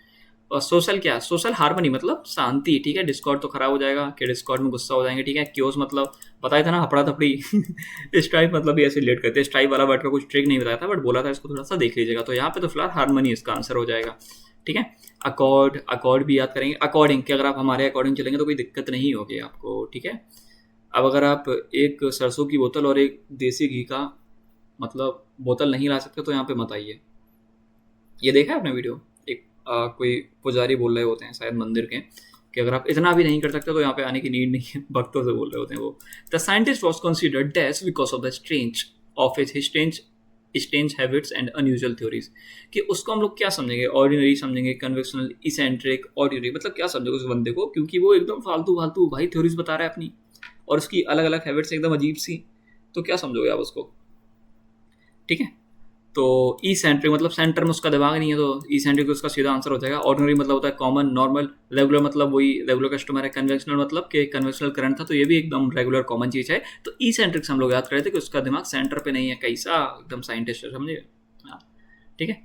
और सोशल क्या, सोशल हार्मनी मतलब शांति, ठीक है। डिस्कॉर्ड तो खराब हो जाएगा कि डिस्कॉर्ड में गुस्सा हो जाएंगे, ठीक है। क्योस मतलब बताया था ना, हपड़ा थपड़ी। स्ट्राइक मतलब भी ऐसे रिलेट करते हैं, स्ट्राइक वाला वर्ड का कुछ ट्रिक नहीं बताया था, बट बोला था इसको थोड़ा सा देख लीजिएगा, तो यहाँ पे तो फिलहाल हार्मनी इसका आंसर हो जाएगा, ठीक है। अकॉर्ड, अकॉर्ड भी याद करेंगे, अकॉर्डिंग कि अगर आप हमारे अकॉर्डिंग चलेंगे तो कोई दिक्कत नहीं होगी आपको, ठीक है। अब अगर आप एक सरसों की बोतल और एक देसी घी का मतलब बोतल नहीं ला सकते तो यहाँ पे मत आइए। ये देखा है आपने वीडियो, एक कोई पुजारी बोल रहे होते हैं शायद मंदिर के, कि अगर आप इतना भी नहीं कर सकते तो यहाँ पे आने की नीड नहीं है, भक्तों से बोल रहे होते हैं वो। The scientist was considered dash because of the strange habits and unusual theories, कि उसको हम लोग क्या समझेंगे, ऑर्डिनरी समझेंगे, कन्वेंशनल, इसेंट्रिक, ऑर्डिनरी, मतलब क्या समझेंगे उस बंदे को, क्योंकि वो एकदम फालतू फालतू भाई थ्योरीज बता रहा है अपनी, और उसकी अलग अलग हैबिट्स एकदम अजीब सी, तो क्या समझोगे आप उसको, ठीक है। तो ई सेंट्रिक मतलब सेंटर में उसका दिमाग नहीं है, तो ई सेंट्रिक उसका सीधा आंसर हो जाएगा। ऑर्डिनरी मतलब होता है कॉमन, नॉर्मल, रेगुलर मतलब वही रेगुलर कस्टमर है, कन्वेंशनल मतलब कि कन्वेंशनल करंट था तो ये भी एकदम रेगुलर कॉमन चीज़ है। तो ई सेंट्रिक से हम लोग याद कर रहे थे कि उसका दिमाग सेंटर पे नहीं है, कैसा एकदम साइंटिस्ट है, समझिए, हाँ, ठीक है।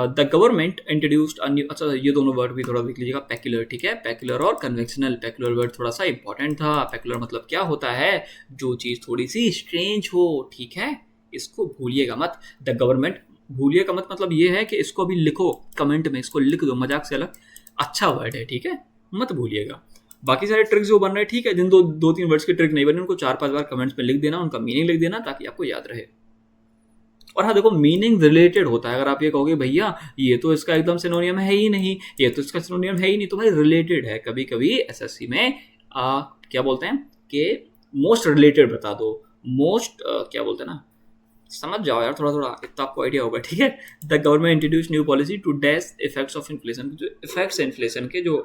The government introduced a new, अच्छा ये दोनों वर्ड भी थोड़ा देख लीजिएगा, पैक्युलर, ठीक है, पैक्युलर और कन्वेंशनल। पैक्युलर वर्ड थोड़ा सा इंपॉर्टेंट था। पैक्युलर मतलब क्या होता है, जो चीज़ थोड़ी सी स्ट्रेंज हो, ठीक है, इसको भूलिएगा मत। द गवर्नमेंट, भूलिएगा मत मतलब ये है कि इसको अभी लिखो कमेंट में, इसको लिख दो मजाक से अलग, अच्छा वर्ड है, ठीक है, मत भूलिएगा। बाकी सारे ट्रिक्स जो बन रहे हैं, ठीक है, जिन दो तीन वर्ड्स की ट्रिक नहीं बनी उनको 4-5 बार कमेंट्स में लिख देना, उनका मीनिंग लिख देना ताकि आपको याद रहे। और हाँ देखो, मीनिंग रिलेटेड होता है। अगर आप ये कहोगे भैया ये तो इसका एकदम सिनोनियम है ही नहीं, ये तो इसका सिनोनियम है ही नहीं, तो भाई रिलेटेड है। कभी कभी एसएससी में क्या बोलते हैं कि मोस्ट रिलेटेड बता दो, मोस्ट क्या बोलते हैं ना, समझ जाओ यार थोड़ा थोड़ा, इतना आपको आइडिया होगा, ठीक है। The government introduce new policy to dash effects of inflation, जो इफेक्ट्स है इन्फ्लेशन के, जो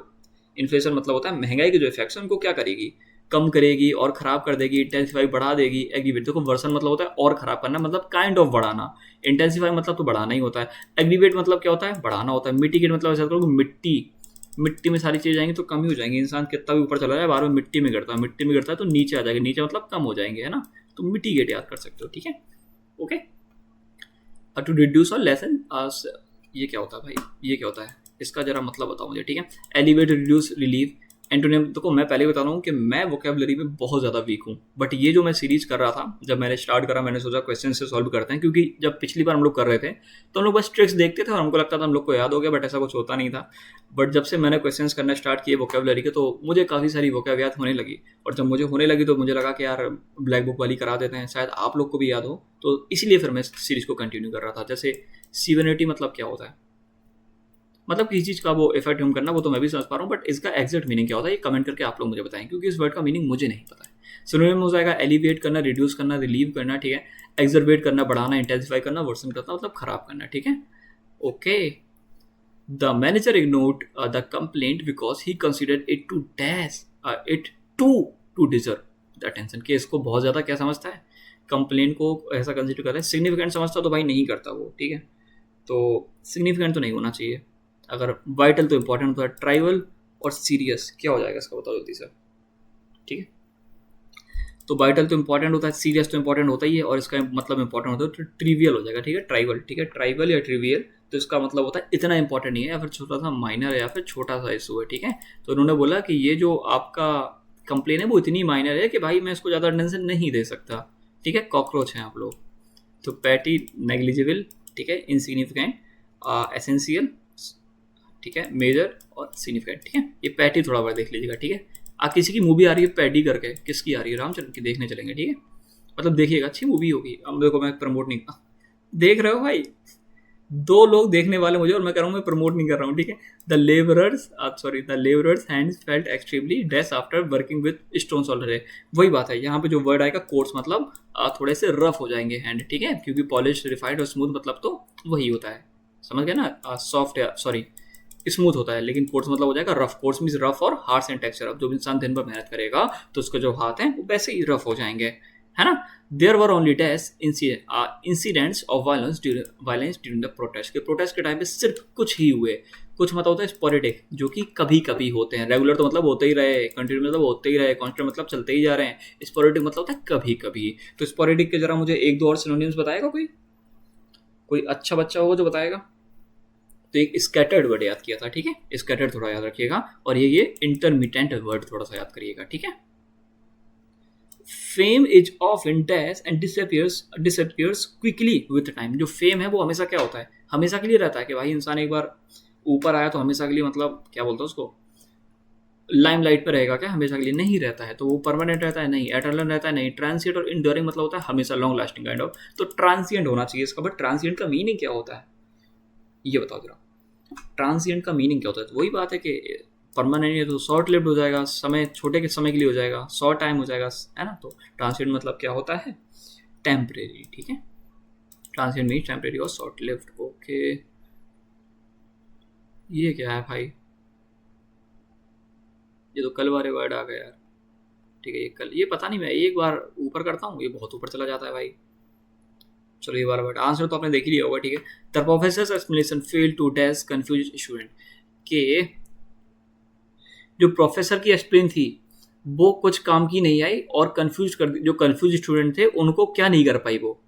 इन्फ्लेशन मतलब होता है महंगाई के जो इफेक्ट्स हैं उनको क्या करेगी, कम करेगी और खराब कर देगी, इंटेंसिफाई बढ़ा देगी, एग्रीवेट, देखो वर्सन मतलब होता है और खराब करना, मतलब काइंड ऑफ बढ़ाना, इंटेंसिफाई मतलब तो बढ़ाना ही होता है, एग्रीवेट मतलब क्या होता है, बढ़ाना होता है, मिटिगेट मतलब ऐसा करो मिट्टी, मिट्टी में सारी चीज़ जाएंगी तो कम ही हो जाएंगी। इंसान कितना भी ऊपर चला जाए बार बार मिट्टी में गिरता है, मिट्टी में गिरता है तो नीचे आ जाएगा, नीचे मतलब कम हो जाएंगे, है ना, तो मिटिगेट याद कर सकते हो, ठीक है, ओके। टू रिड्यूस और लेसन, ये क्या होता है भाई, ये क्या होता है, इसका जरा मतलब बताओ मुझे, ठीक है। Elevate, reduce, relieve, antonym. देखो मैं पहले बता रहा हूँ कि मैं वोकेबलरी में बहुत ज़्यादा वीक हूँ, बट ये जो मैं सीरीज कर रहा था, जब मैंने स्टार्ट करा मैंने सोचा क्वेश्चन से सॉल्व करते हैं, क्योंकि जब पिछली बार हम लोग कर रहे थे तो हम लोग बस ट्रिक्स देखते थे और हमको लगता था हम लोग को याद हो गया, बट ऐसा कुछ होता नहीं था। बट जब से मैंने क्वेश्चंस करना स्टार्ट किए वोकेबलरी के, तो मुझे काफ़ी सारी वोकेब याद होने लगी, और जब मुझे होने लगी तो मुझे लगा कि यार ब्लैक बुक वाली करा देते हैं, शायद आप लोग को भी याद हो, तो इसीलिए फिर मैं सीरीज को कंटिन्यू कर रहा था। जैसे सीवेनिटी मतलब क्या होता है, मतलब किसी चीज़ का वो इफेक्ट हम करना, वो तो मैं भी समझ पा रहा हूँ, बट इसका एग्जैक्ट मीनिंग क्या होता है ये कमेंट करके आप लोग मुझे बताएं, क्योंकि इस वर्ड का मीनिंग मुझे नहीं पता है। सिनोनिम हो जाएगा एलिवेट करना, रिड्यूस करना, रिलीव करना, ठीक है, एक्सरवेट करना, बढ़ाना, इंटेंसिफाई करना, वर्सन करना मतलब खराब करना, ठीक है, okay. The manager ignored the complaint because he considered it to dash it to to deserve the attention, कि इसको बहुत ज़्यादा क्या समझता है, कंप्लेन को ऐसा कंसिडर करता है, सिग्निफिकेंट समझता तो भाई नहीं करता वो, ठीक है। तो सिग्निफिकेंट तो नहीं होना चाहिए। अगर वाइटल तो इंपॉर्टेंट होता है, ट्राइवल और सीरियस क्या हो जाएगा इसका बताओ जल्दी से, ठीक है। तो वाइटल तो इंपॉर्टेंट होता है, सीरियस तो इंपॉर्टेंट होता ही है, और इसका मतलब इंपॉर्टेंट होता है तो ट्रिवियल हो जाएगा, ठीक है। ट्राइवल, ठीक है, ट्राइवल या ट्रिवियल, तो इसका मतलब होता है इतना इंपॉर्टेंट नहीं है, या फिर छोटा सा माइनर है, या फिर छोटा सा इशू है, ठीक है। तो उन्होंने बोला कि ये जो आपका कंप्लेन है वो इतनी माइनर है कि भाई मैं इसको ज़्यादा अटेंशन नहीं दे सकता, ठीक है। कॉकरोच हैं आप लोग। तो पैटी, नेग्लिजिबल, ठीक है, इनसिग्निफिकेंट, एसेंशियल, ठीक है, मेजर और सिग्निफिकेंट, ठीक है। ये पैटी थोड़ा बार देख लीजिएगा, ठीक है। किसी की मूवी आ रही है पैटी करके, किसकी आ रही है, रामचरण की, देखने चलेंगे, ठीक है। मतलब देखिएगा, अच्छी मूवी होगी। अब देखो मैं प्रमोट नहीं देख रहे हो भाई, दो लोग देखने वाले मुझे, और मैं कह रहा हूँ मैं प्रमोट नहीं कर रहा हूँ, ठीक है। The labourers hands felt extremely dash after working with stone solder है। वही बात है, यहाँ पे जो वर्ड आएगा कोर्स, मतलब थोड़े से रफ हो जाएंगे हैंड, ठीक है, क्योंकि पॉलिश, रिफाइंड और स्मूथ मतलब तो वही होता है, समझ गए ना। सॉफ्ट, सॉरी स्मूथ होता है, लेकिन कोर्स मतलब हो जाएगा रफ। कोर्स मीन्स रफ और हार्श एंड टेक्सचर। अब जो इंसान दिन भर मेहनत करेगा तो उसके जो हाथ हैं वो वैसे ही रफ हो जाएंगे, है ना। There were only dash incidents of violence during the protest, के प्रोटेस्ट के टाइम पे सिर्फ कुछ ही हुए। कुछ मतलब होता है स्पोरेडिक, जो कि कभी कभी होते हैं। रेगुलर तो मतलब होते ही रहे, कंटिन्यू मतलब होते ही रहे, कॉन्स्टेंट मतलब चलते ही जा रहे हैं। स्पोरेडिक मतलब होता है कभी कभी। तो स्पोरेडिक के जरा मुझे एक दो और सिनोनिम्स बताएगा कोई, कोई अच्छा बच्चा होगा जो बताएगा। तो एक स्कैटर्ड वर्ड याद किया था, ठीक है, स्कैटर्ड थोड़ा याद रखिएगा, और ये इंटरमिटेंट वर्ड थोड़ा सा याद करिएगा, ठीक है। Fame is of in dash and disappears quickly with time. जो फेम है वो हमेशा क्या होता है, हमेशा के लिए रहता है, कि भाई इंसान एक बार ऊपर आया तो हमेशा के लिए, मतलब क्या बोलते हैं उसको, लाइमलाइट पे रहेगा क्या, हमेशा के लिए नहीं रहता है। तो वो परमानेंट रहता है नहीं, एटर्नल रहता है नहीं। ट्रांसिएंट और इंड्योरिंग मतलब होता है हमेशा, लॉन्ग लास्टिंग काइंड ऑफ। तो ट्रांसिएंट होना चाहिए इसका, बट ट्रांसिएंट का मीनिंग क्या होता है ये बताओ जरा। ट्रांसिएंट का मीनिंग क्या होता है, तो वही बात है कि परमानेंट है तो शॉर्ट लिव्ड हो जाएगा, समय छोटे के समय के लिए हो जाएगा, शॉर्ट टाइम हो जाएगा, है ना। तो ट्रांसिएंट मतलब क्या होता है, टेम्परेरी, ठीक है। ट्रांसिएंट मीन्स टेम्परेरी और शॉर्ट लिव्ड, ओके। ये क्या है भाई, ये तो कल वाले वर्ड आ गए यार, ठीक है। ये कल, ये पता नहीं, मैं एक बार ऊपर करता हूँ ये बहुत ऊपर चला जाता है भाई। चलो ये बार आंसर तो आपने देख ही लिया होगा, ठीक है। The professor's explanation fail to dash confuse student, के जो प्रोफेसर की एक्सप्लेन थी वो कुछ काम की नहीं आई, और कंफ्यूज कर, जो कंफ्यूज स्टूडेंट थे उनको क्या नहीं कर पाई, वो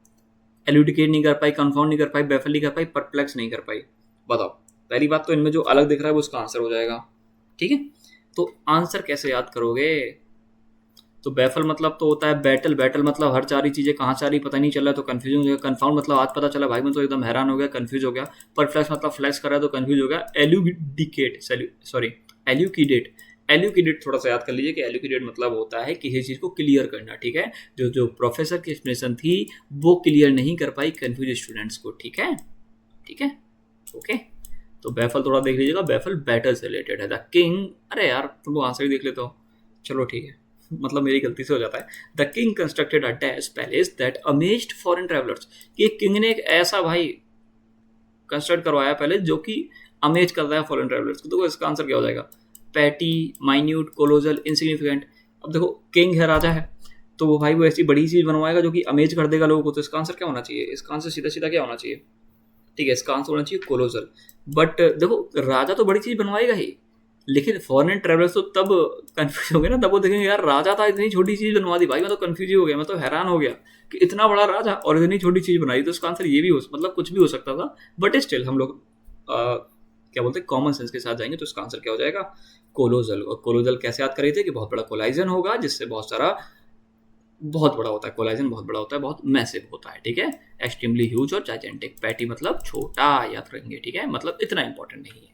एलुडिकेट नहीं कर पाई, कंफाउंड नहीं कर पाई, बैफल नहीं कर पाई, परप्लेक्स नहीं कर पाई। बताओ, पहली बात तो इनमें जो अलग दिख रहा है वो उसका आंसर हो जाएगा, ठीक है। तो आंसर कैसे याद करोगे, तो बैफल मतलब तो होता है बैटल, बैटल मतलब हर चार ही चीज़ें कहाँ चाह रही पता नहीं चल रहा, तो कन्फ्यूजन हो गया। कन्फाउंड मतलब आज पता चला भाई, मैं तो एकदम हैरान हो गया, कन्फ्यूज हो गया। परप्लेक्स मतलब फ्लैक्स कर रहा है तो कन्फ्यूज हो गया। एल्यूकिडेट, एल्यूकिडेट थोड़ा सा याद कर लीजिए कि एल्यूकिडेट मतलब होता है किसी चीज़ को क्लियर करना, ठीक है। जो जो प्रोफेसर की एक्सप्लेनेशन थी वो क्लियर नहीं कर पाई कन्फ्यूज स्टूडेंट्स को, ठीक है, ठीक है, ओके। तो बैफल थोड़ा देख लीजिएगा, बैफल बैटल से रिलेटेड है। द किंग, अरे यार तुम लोग आंसर ही देख लेते हो, चलो ठीक है, मतलब मेरी गलती से हो जाता है। The king constructed a dash palace that amazed foreign travellers, कि किंग ने एक ऐसा भाई कंस्ट्रक्ट करवाया पैलेस जो कि अमेज करता है फॉरेन ट्रैवलर्स को। तो इसका आंसर क्या हो जाएगा, पैटी, माइन्यूट, कोलोजल, इनसिग्निफिकेंट। अब देखो किंग है, राजा है, तो वो भाई वो ऐसी बड़ी चीज बनवाएगा जो कि अमेज कर देगा लोगों को। तो इसका आंसर क्या होना चाहिए, इसका आंसर सीधा सीधा क्या होना चाहिए, ठीक है, इसका आंसर होना चाहिए कोलोजल। बट देखो राजा तो बड़ी चीज बनवाएगा ही, लेकिन फॉरेन ट्रेवलर्स तो तब कंफ्यूज हो गए ना, तब वो देखेंगे यार राजा था, इतनी छोटी चीज बनवा दी, भाई मैं तो कंफ्यूज ही हो गया, मैं तो हैरान हो गया कि इतना बड़ा राजा और इतनी छोटी चीज बनाई। तो इसका आंसर ये भी हो, मतलब कुछ भी हो सकता था, बट स्टिल हम लोग क्या बोलते हैं कॉमन सेंस के साथ जाएंगे। तो इसका आंसर क्या हो जाएगा, कोलोजल। और कोलोजल कैसे याद कर रहे थे कि बहुत बड़ा कोलाइजन होगा जिससे बहुत सारा, बहुत बड़ा होता है कोलाइजन, बहुत बड़ा होता है, बहुत मैसिव होता है, ठीक है। एक्सट्रीमली ह्यूज और जाइजेंटिक। पैटी मतलब छोटा, याद रखेंगे, ठीक है, मतलब इतना इंपॉर्टेंट नहीं है।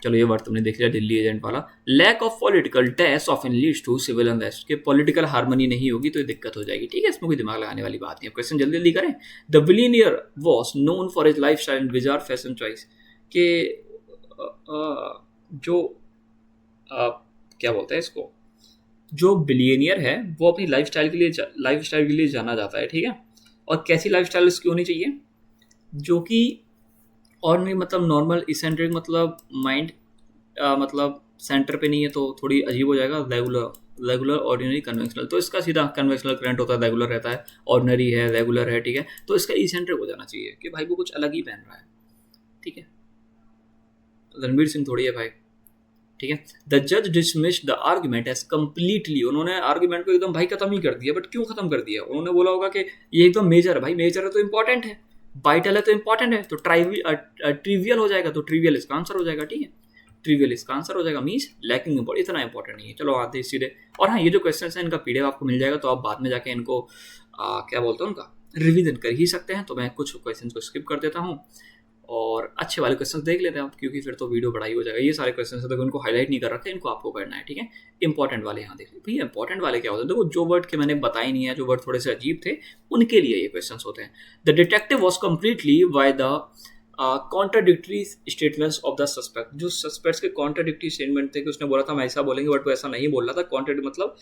चलो ये वर्ड तुमने देख लिया, दिल्ली एजेंट वाला। Lack of political dash often leads to civil unrest, के पॉलिटिकल हार्मनी नहीं होगी तो ये दिक्कत हो जाएगी, ठीक है, इसमें कोई दिमाग लगाने वाली बात नहीं है। क्वेश्चन जल्दी जल्दी करें। The billionaire was known for his life style and bizarre fashion choice, के जो क्या बोलते हैं इसको, जो बिलियनियर है वो अपनी लाइफ स्टाइल के लिए जाना जाता है, ठीक है। और कैसी लाइफ स्टाइल उसकी होनी चाहिए, जो कि और नहीं, मतलब नॉर्मल, इसेंट्रिक मतलब माइंड, मतलब सेंटर पे नहीं है तो थोड़ी अजीब हो जाएगा। Regular, regular, ordinary, conventional. तो इसका सीधा कन्वेंशनल करंट होता है, रेगुलर रहता है, ऑर्डिनरी है, रेगुलर है, ठीक है। तो इसका इसेंट्रिक हो जाना चाहिए कि भाई वो कुछ अलग ही पहन रहा है, ठीक है। रणवीर सिंह थोड़ी है भाई, ठीक है। द जज dismissed the argument as completely, उन्होंने आर्ग्यूमेंट को एकदम भाई खत्म ही कर दिया। बट क्यों खत्म कर दिया? उन्होंने बोला होगा कि ये एकदम मेजर है भाई, मेजर है तो इंपॉर्टेंट है, वाइटल है तो इंपॉर्टेंट है, तो ट्रिवियल हो जाएगा, तो ट्रिवियल इसका आंसर हो जाएगा, ठीक है। ट्रिवियल इसका आंसर हो जाएगा, मीन्स लैकिंग इंपॉर्टेंट, इतना इंपॉर्टेंट नहीं है। चलो आते हैं सीधे। और हाँ, ये जो क्वेश्चन है इनका पीडीएफ आपको मिल जाएगा, तो आप बाद में जाके इनको क्या बोलते हैं उनका रिवीजन कर ही सकते हैं। तो मैं कुछ क्वेश्चन को स्किप कर देता हूँ और अच्छे वाले क्वेश्चन देख लेते हैं आप, क्योंकि फिर तो वीडियो बड़ा ही हो जाएगा। ये सारे क्वेश्चन है, देखो इनको हाईलाइट नहीं कर रखे, इनको आपको करना है, ठीक है। इंपॉर्टेंट वाले यहाँ देखिए भैया, इंपॉर्टेंट वाले क्या होते हैं? देखो जो वर्ड के मैंने बताए नहीं है, जो वर्ड थोड़े से अजीब थे, उनके लिए ये क्वेश्चन होते हैं। The detective was completely by the contradictory statements of the suspect. जो सस्पेक्ट्स के कॉन्ट्राडिक्टरी स्टेटमेंट थे कि उसने बोला था हम ऐसा बोलेंगे, बट वो ऐसा नहीं बोल रहा था। कॉन्ट्राडिक्ट मतलब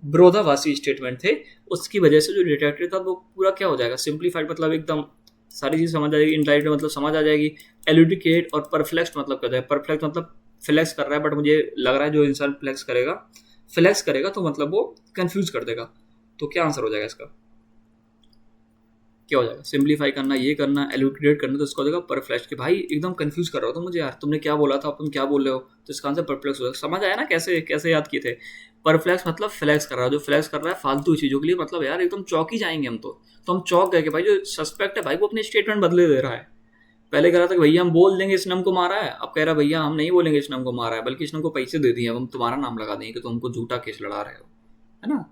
विरोधाभासी स्टेटमेंट थे, उसकी वजह से जो डिटेक्टिव था वो पूरा क्या हो जाएगा, सिंप्लीफाइड, मतलब एकदम सारी चीज़ समझ आ जाएगी। इनडायरेक्ट मतलब समझ आ जाएगी। एलुडिकेट और परफ्लेक्स मतलब क्या है? परफ्लेक्स मतलब फ्लेक्स कर रहा है, बट मुझे लग रहा है जो इंसान फ्लेक्स करेगा तो मतलब वो कंफ्यूज कर देगा। तो क्या आंसर हो जाएगा इसका? क्या हो जाएगा? सिंप्लीफाई करना, ये करना, एलुडिकेट करना, तो इसका हो जाएगा परफ्लेक्स। कि भाई एकदम कंफ्यूज कर रहा हो तो मुझे यार, तुमने क्या बोला था, तुम क्या बोल रहे हो, तो इसका आंसर परफ्लेक्स हो जाएगा। समझ आया ना कैसे कैसे याद किए थे? परफ्लेक्स मतलब फ्लैक्स कर रहा है, जो फ्लैक्स कर रहा है फालतू चीज़ों के लिए, मतलब यार एकदम चौक ही जाएंगे हम तो हम चौक गए कि भाई जो सस्पेक्ट है भाई वो अपनी स्टेटमेंट बदले दे रहा है। पहले कह रहा था कि भैया हम बोल देंगे इसने हमको मारा है, अब कह रहा है भैया हम नहीं बोलेंगे इसने हमको मारा है, बल्कि इसने हमको पैसे दे दिए, अब हम तुम्हारा नाम लगा देंगे कि तुम हमको झूठा केस लड़ा रहे हो, है ना।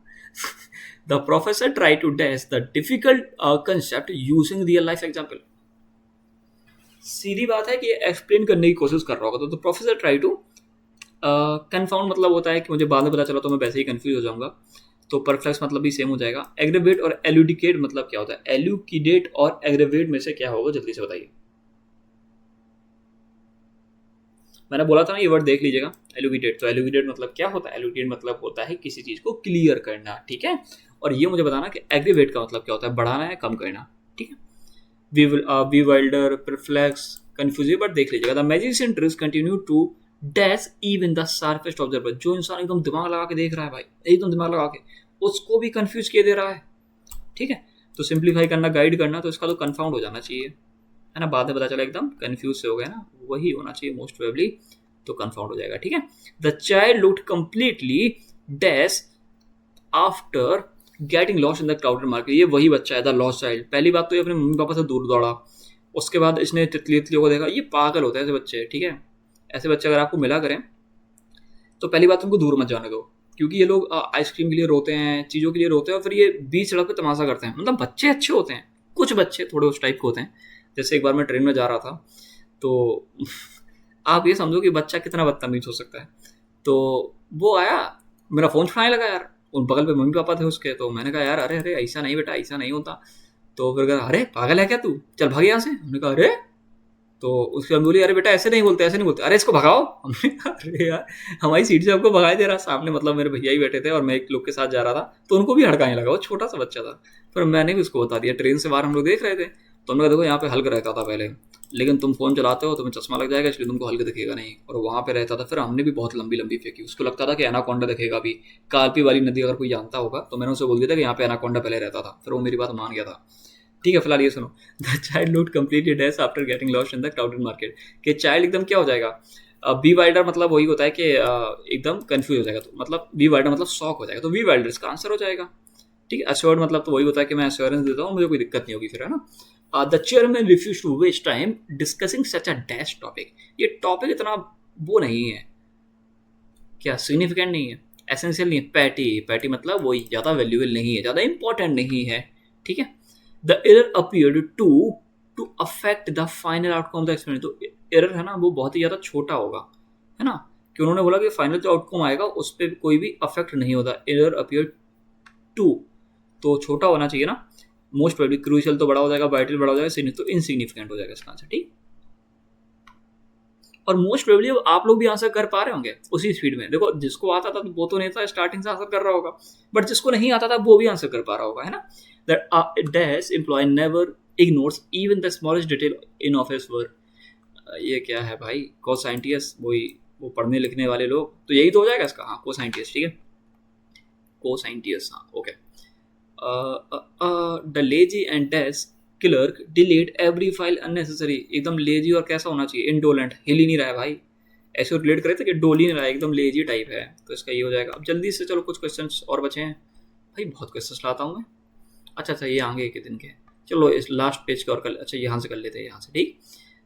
The professor try to dash the difficult concept using real life example. सीधी बात है कि एक्सप्लेन करने की कोशिश कर रहा होगा, तो प्रोफेसर ट्राई टू कन्फाउंड मतलब होता है कि मुझे बाद में पता चला तो मैं वैसे ही कंफ्यूज हो जाऊंगा, तो परफ्लेक्स मतलब भी सेम हो जाएगा। एग्रेवेट और एलुडिकेट मतलब क्या होता है? एलुकिडेट और एग्रेवेट में से क्या होगा, जल्दी से बताइए। मैंने बोला था ना, ये वर्ड देख लीजिएगा, एलुकिडेट। तो एलुकिडेट मतलब क्या होता है? एलुकिडेट मतलब होता है किसी चीज को क्लियर करना, ठीक है। और ये मुझे बताना कि एग्रेवेट का मतलब क्या होता है? बढ़ाना है, कम करना, ठीक है। bewilder, perplex, confused, बट देख लीजिएगा। The magician tricks continue to dash even the sharpest observer. जो इंसान एकदम दिमाग लगा के देख रहा है भाई, एकदम दिमाग लगा के, उसको भी कंफ्यूज किए दे रहा है, ठीक है। तो सिंप्लीफाई करना, गाइड करना, तो इसका तो कंफाउंड हो जाना चाहिए, है ना। बाद में पता चला एकदम कंफ्यूज से हो गया ना, वही होना चाहिए मोस्ट प्रोबेबली, तो कंफाउंड हो जाएगा, ठीक है। The child looked completely dash after getting lost in the crowded market. ये वही बच्चा है, द लॉस्ट चाइल्ड। पहली बात तो ये अपने मम्मी पापा से दूर दौड़ा, उसके बाद इसने तितलियों को देखा। ये पागल होते हैं ऐसे बच्चे, ठीक है। ऐसे बच्चे अगर आपको मिला करें तो पहली बात उनको दूर मत जाने दो, क्योंकि ये लोग आइसक्रीम के लिए रोते हैं, चीज़ों के लिए रोते हैं, और फिर ये बीच सड़क पे तमाशा करते हैं। मतलब बच्चे अच्छे होते हैं, कुछ बच्चे थोड़े उस टाइप के होते हैं। जैसे एक बार मैं ट्रेन में जा रहा था, तो आप ये समझो कि बच्चा कितना बदतमीज हो सकता है। तो वो आया, मेरा फ़ोन छुड़ाने लगा यार। उन बगल पे मम्मी पापा थे उसके, तो मैंने कहा यार अरे अरे ऐसा नहीं बेटा, ऐसा नहीं होता। तो फिर कहा अरे पागल है क्या तू, चल भाग यहाँ से। हमने कहा अरे, तो उसके बाद बोली अरे बेटा ऐसे नहीं बोलते, ऐसे नहीं बोलते, अरे इसको भगाओ। हमने कहा अरे यार, हमारी सीट से हमको भगाई दे रहा। सामने मतलब मेरे भैया ही बैठे थे और मैं एक लोग के साथ जा रहा था, तो उनको भी हड़काने लगा। वो छोटा सा बच्चा था, फिर मैंने भी उसको बता दिया। ट्रेन से बाहर हम लोग देख रहे थे, तो हमने कहा देखो यहाँ पे हल्क रहता था पहले, लेकिन तुम फ़ोन चलाते हो, तुम्हें चश्मा लग जाएगा, इसलिए तुमको हल्क दिखेगा नहीं। और वहाँ पे रहता था, फिर हमने भी बहुत लंबी लंबी फेंकी। उसको लगता था कि एनाकोंडा दिखेगा अभी। कालपी वाली नदी अगर कोई जानता होगा, तो मैंने उसे बोल दिया था कि यहाँ पे एनाकोंडा पहले रहता था, फिर वो मेरी बात मान गया था, ठीक है। फिलहाल ये सुनो, the child looked completely days after getting lost in the crowded market. कि चाइल्ड एकदम क्या हो जाएगा? बी वाइल्डर मतलब वही होता है कि एकदम कंफ्यूज हो जाएगा, तो मतलब बी वाइल्डर मतलब शॉक हो जाएगा, तो बी वाइल्डर इसका आंसर हो जाएगा, ठीक है। अश्योर्ड मतलब तो वही होता है कि मैं अश्योरेंस देता हूँ, मुझे कोई दिक्कत नहीं होगी फिर, है ना। The chairman refuse to waste time discussing such a dash topic. ये टॉपिक इतना वो नहीं है, क्या सिग्निफिकेंट नहीं है, एसेंशियल नहीं है। पैटी, पैटी मतलब वही ज़्यादा वैल्यूएबल नहीं है, ज़्यादा इंपॉर्टेंट नहीं है, ठीक है। The error appeared to affect the final outcome of the experiment. तो एरर है ना, वो बहुत ही ज़्यादा छोटा होगा, है ना, कि उन्होंने बोला कि फाइनल जो आउटकम आएगा उस पर कोई भी अफेक्ट नहीं होता। एरर अपीयर टू, तो छोटा होना चाहिए ना। मोस्ट प्रोबेबली क्रूशियल तो बड़ा हो जाएगा, वाइटल बड़ा हो जाएगा, तो इनसिग्निफिकेंट हो जाएगा इसका आंसर, ठीक। और मोस्ट प्रोबेबली आप लोग भी आंसर कर पा रहे होंगे उसी स्पीड में। देखो जिसको आता था वो तो नहीं था, स्टार्टिंग से आंसर कर रहा होगा, बट जिसको नहीं आता था वो भी आंसर कर पा रहा होगा, है ना। That dash employee never ignores even the smallest detail in office work. ये क्या है भाई? को साइंटिस्ट, वही वो पढ़ने लिखने वाले लोग, तो यही तो हो जाएगा इसका, हाँ को साइंटिस्ट, ठीक है। कोसाइन टीएस, हाँ okay. The lazy and desk clerk delete every file unnecessary, एकदम लेजी और कैसा होना चाहिए, इंडोलेंट, हिल ही नहीं रहा है भाई, ऐसे रिलेट करे थे कि डोल ही नहीं रहा है, एकदम लेजी टाइप है, तो इसका ये हो जाएगा। अब जल्दी से चलो कुछ क्वेश्चंस और बचे हैं भाई, बहुत क्वेश्चंस लाता हूँ मैं। अच्छा ये आगे के दिन के, चलो इस लास्ट पेज का और कर, अच्छा यहाँ से कर लेते हैं, यहाँ से ठीक।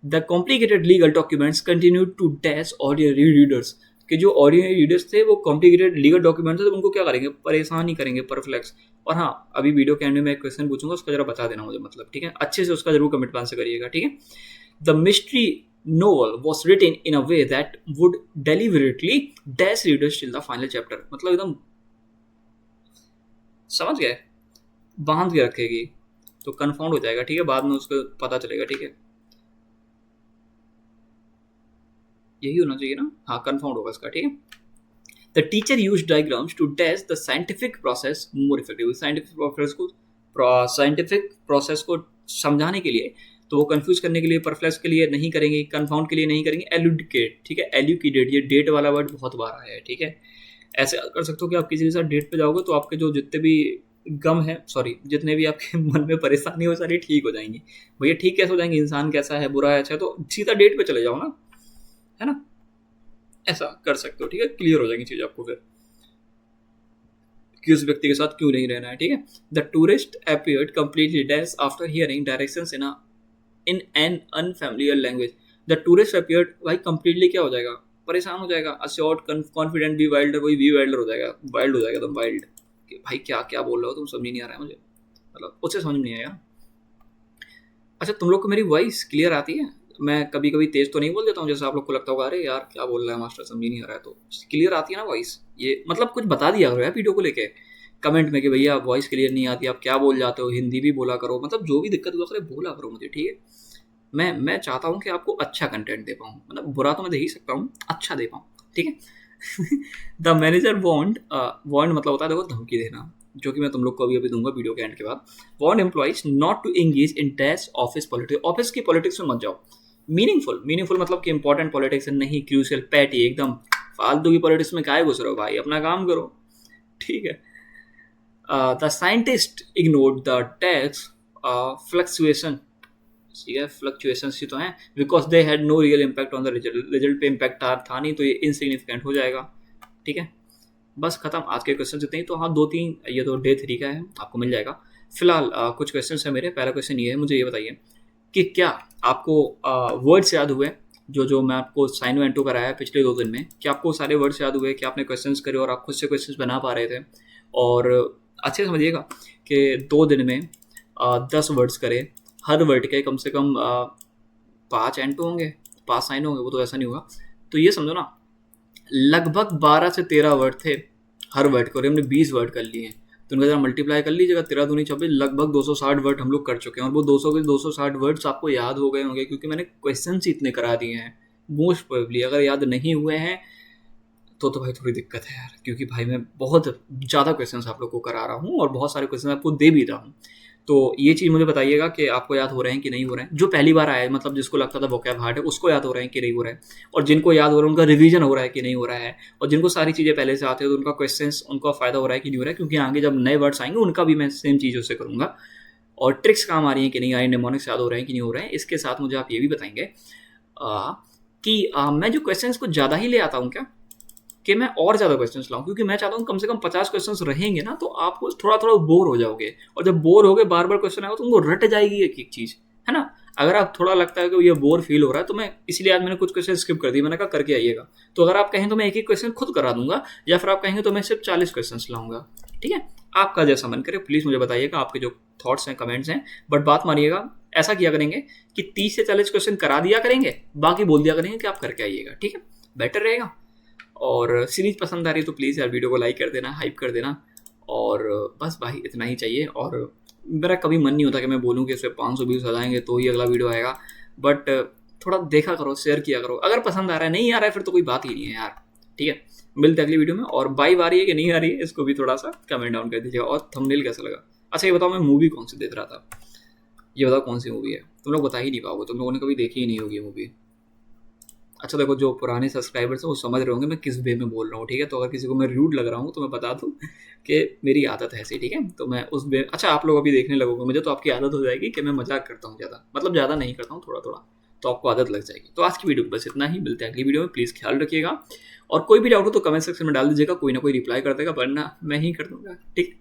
The complicated legal documents continue to dash ordinary readers, कि जो ऑर्डिनरी रीडर्स थे वो कॉम्प्लिकेटेड लीगल डॉक्यूमेंट्स थे तो उनको क्या करेंगे, परेशान ही करेंगे, परफ्लेक्स। और हाँ अभी वीडियो के एंड में एक क्वेश्चन पूछूंगा, उसका जरा बता देना मुझे, मतलब ठीक है, अच्छे से उसका जरूर कमेंट आंसर करिएगा, ठीक है। The mystery novel was written in a way that would deliberately dash readers till the final chapter, मतलब एकदम समझ गए, बांध के रखेगी तो कंफाउंड हो जाएगा, ठीक है, बाद में उसको पता चलेगा, ठीक है, यही होना चाहिए ना, हाँ कंफाउंड होगा इसका, ठीक है। The teacher use diagrams to dash the scientific process more effective, scientific process को समझाने के लिए, तो वो कंफ्यूज करने के लिए, परफ्लेक्स के लिए नहीं करेंगे, कंफाउंड के लिए नहीं करेंगे, एलुकेट, ठीक है, एलुकेटेड, ये डेट वाला वर्ड बहुत बार आया है, ठीक है। ऐसे कर सकते हो कि आप किसी के साथ डेट पे जाओगे तो आपके जो जितने भी गम है, सॉरी जितने भी आपके मन में परेशानी हो सारी ठीक हो जाएंगी। भैया ठीक कैसे हो जाएंगे, इंसान कैसा है, बुरा है, अच्छा है, तो सीधा डेट पे चले जाओ ना, है ना, ऐसा कर सकते हो, ठीक है, क्लियर हो जाएगी चीज आपको फिर कि उस व्यक्ति के साथ क्यों नहीं रहना है, ठीक है। The tourist appeared completely dash after hearing directions in an unfamiliar language, the tourist appeared, भाई कंप्लीटली क्या हो जाएगा, परेशान हो जाएगा, अश्योर्ड कॉन्फिडेंट बी वाइल्डर, वही बी वाइल्डर हो जाएगा, वाइल्ड हो जाएगा, एकदम वाइल्ड, भाई क्या क्या बोल रहे हो तुम, समझ नहीं आ रहा है मुझे, मतलब उससे समझ नहीं आएगा। अच्छा तुम लोग को मेरी वॉइस क्लियर आती है, मैं कभी कभी तेज तो नहीं बोल देता हूँ जैसे आप लोग को लगता होगा, अरे यार क्या बोल रहा है मास्टर, समझ नहीं आ रहा है, तो क्लियर आती है ना वॉइस, ये मतलब कुछ बता दिया करो यार वीडियो को लेके कमेंट में कि भैया वॉइस क्लियर नहीं आती, आप क्या बोल जाते हो, हिंदी भी बोला करो, मतलब जो भी दिक्कत हुआ करे बोला करो मुझे, ठीक है। मैं चाहता हूँ कि आपको अच्छा कंटेंट दे पाऊँ, मतलब बुरा तो मैं दे ही सकता हूँ, अच्छा दे पाऊँ, ठीक है। द मैनेजर वॉन्ट मतलब होता है देखो धमकी देना, जो कि मैं तुम लोग को अभी दूंगा वीडियो के एंड के बाद। Want employees not to engage in dash office politics, office की पॉलिटिक्स में मत जाओ, मीनिंगफुल मतलब कि इंपॉर्टेंट पॉलिटिक्स नहीं, क्रूशियल पैटी एकदम फालतू की पॉलिटिक्स में काहे घुस रहे हो भाई, अपना काम करो, ठीक है। The scientist ignored the tax fluctuation, ठीक है, फ्लक्चुएशन ही तो हैं, because they had no real impact on the result पे इम्पैक्ट था नहीं, तो ये इनसिग्निफिकेंट हो जाएगा, ठीक है। बस खत्म, आज के क्वेश्चन इतने ही, तो हाँ 2-3 ये तो डे 3 का है, आपको मिल जाएगा। फिलहाल कुछ क्वेश्चन है मेरे, पहला क्वेश्चन ये है, मुझे ये बताइए कि क्या आपको वर्ड्स याद हुए, जो मैं आपको साइन वेंटो कराया पिछले 2 दिन में, क्या आपको सारे वर्ड्स याद हुए, क्या आपने क्वेश्चंस करे और आप खुद से क्वेश्चंस बना पा रहे थे, और अच्छे से समझिएगा कि 2 दिन में 10 वर्ड्स करे, हर वर्ड के कम से कम 5 एंटो होंगे, 5 साइन होंगे, वो तो ऐसा नहीं होगा, तो ये समझो ना लगभग 12 से 13 वर्ड थे हर वर्ड के, और हमने 20 वर्ड कर लिए हैं, तो उनका जरा मल्टीप्लाई कर लीजिएगा, 13 दूनी 24, लगभग 260 वर्ड हम लोग कर चुके हैं, और वो 200 के 260 वर्ड्स आपको याद हो गए होंगे क्योंकि मैंने क्वेश्चन ही इतने करा दिए हैं। मोस्ट प्रोबेबली अगर याद नहीं हुए हैं तो भाई थोड़ी दिक्कत है यार, क्योंकि भाई मैं बहुत ज़्यादा क्वेश्चन आप लोग को करा रहा हूँ और बहुत सारे क्वेश्चन आपको दे भी रहा हूँ, तो ये चीज़ मुझे बताइएगा कि आपको याद हो रहे हैं कि नहीं हो रहे हैं, जो पहली बार आया है, मतलब जिसको लगता था वोकैब हार्ड है उसको याद हो रहे हैं कि नहीं हो रहा है, और जिनको याद हो रहा है उनका रिवीजन हो रहा है कि नहीं हो रहा है, और जिनको सारी चीज़ें पहले से आते हैं तो उनका क्वेश्चंस उनका फ़ायदा हो रहा है कि नहीं हो रहा है, क्योंकि आगे जब नए वर्ड्स आएंगे उनका भी मैं सेम चीज़ों से करूँगा, और ट्रिक्स काम आ रही हैं कि नहीं आ रही, निमोनिक्स याद हो रहे हैं कि नहीं हो रहे हैं। इसके साथ मुझे आप ये भी बताएंगे कि मैं जो क्वेश्चंस को ज़्यादा ही ले आता हूँ क्या, कि मैं और ज़्यादा क्वेश्चंस लाऊं, क्योंकि मैं चाहता हूँ कम से कम 50 क्वेश्चंस रहेंगे ना, तो आपको थोड़ा थोड़ा बोर हो जाओगे, और जब बोर हो गए बार बार क्वेश्चन आएगा तो उनको रट जाएगी एक एक चीज़, है ना। अगर आप थोड़ा लगता है कि ये बोर फील हो रहा है, तो मैं इसलिए आज मैंने कुछ क्वेश्चन स्किप कर दिए, मैंने कहा करके आइएगा, तो अगर आप कहें तो मैं एक एक क्वेश्चन खुद करा दूंगा, या फिर आप कहेंगे तो मैं सिर्फ 40 क्वेश्चन लाऊंगा, ठीक है। आपका जैसा मन करे प्लीज़ मुझे बताइएगा, आपके जो थॉट्स हैं कमेंट्स हैं, बट बात मानिएगा ऐसा किया करेंगे कि 30 से 40 क्वेश्चन करा दिया करेंगे, बाकी बोल दिया करेंगे कि आप करके आइएगा, ठीक है, बेटर रहेगा। और सीरीज पसंद आ रही है तो प्लीज़ यार वीडियो को लाइक कर देना, हाइप कर देना, और बस भाई इतना ही चाहिए। और मेरा कभी मन नहीं होता कि मैं बोलूँ कि इसमें 500 व्यूज़ आ जाएंगे तो ही अगला वीडियो आएगा, बट थोड़ा देखा करो, शेयर किया करो, अगर पसंद आ रहा है, नहीं आ रहा है फिर तो कोई बात ही नहीं है यार, ठीक है। मिलते अगली वीडियो में, और वाइब आ रही है कि नहीं आ रही है इसको भी थोड़ा सा कमेंट डाउन कर दीजिएगा, और थंबनेल कैसा लगा। अच्छा ये बताओ मैं मूवी कौन सी देख रहा था, ये बताओ कौन सी मूवी है, तुम लोग बता ही नहीं पाओगे, तुम लोगों ने कभी देखी ही नहीं होगी मूवी। अच्छा देखो, जो पुराने सब्सक्राइबर्स हैं वो समझ रहे होंगे मैं किस वे में बोल रहा हूँ, ठीक है। तो अगर किसी को मैं रूड लग रहा हूँ तो मैं बता दूँ कि मेरी आदत है ऐसी, ठीक है। तो मैं उस वे, अच्छा आप लोग अभी देखने लगोगे मुझे तो आपकी आदत हो जाएगी कि मैं मजाक करता हूँ ज़्यादा, मतलब ज़्यादा नहीं करता हूँ, थोड़ा थोड़ा, तो आपको आदत लग जाएगी। तो आज की वीडियो में बस इतना ही, मिलते हैं अगली वीडियो में, प्लीज़ ख्याल रखिएगा। और कोई भी डाउट हो तो कमेंट सेक्शन में डाल दीजिएगा, कोई ना कोई रिप्लाई कर देगा, वरना मैं ही कर दूंगा, ठीक।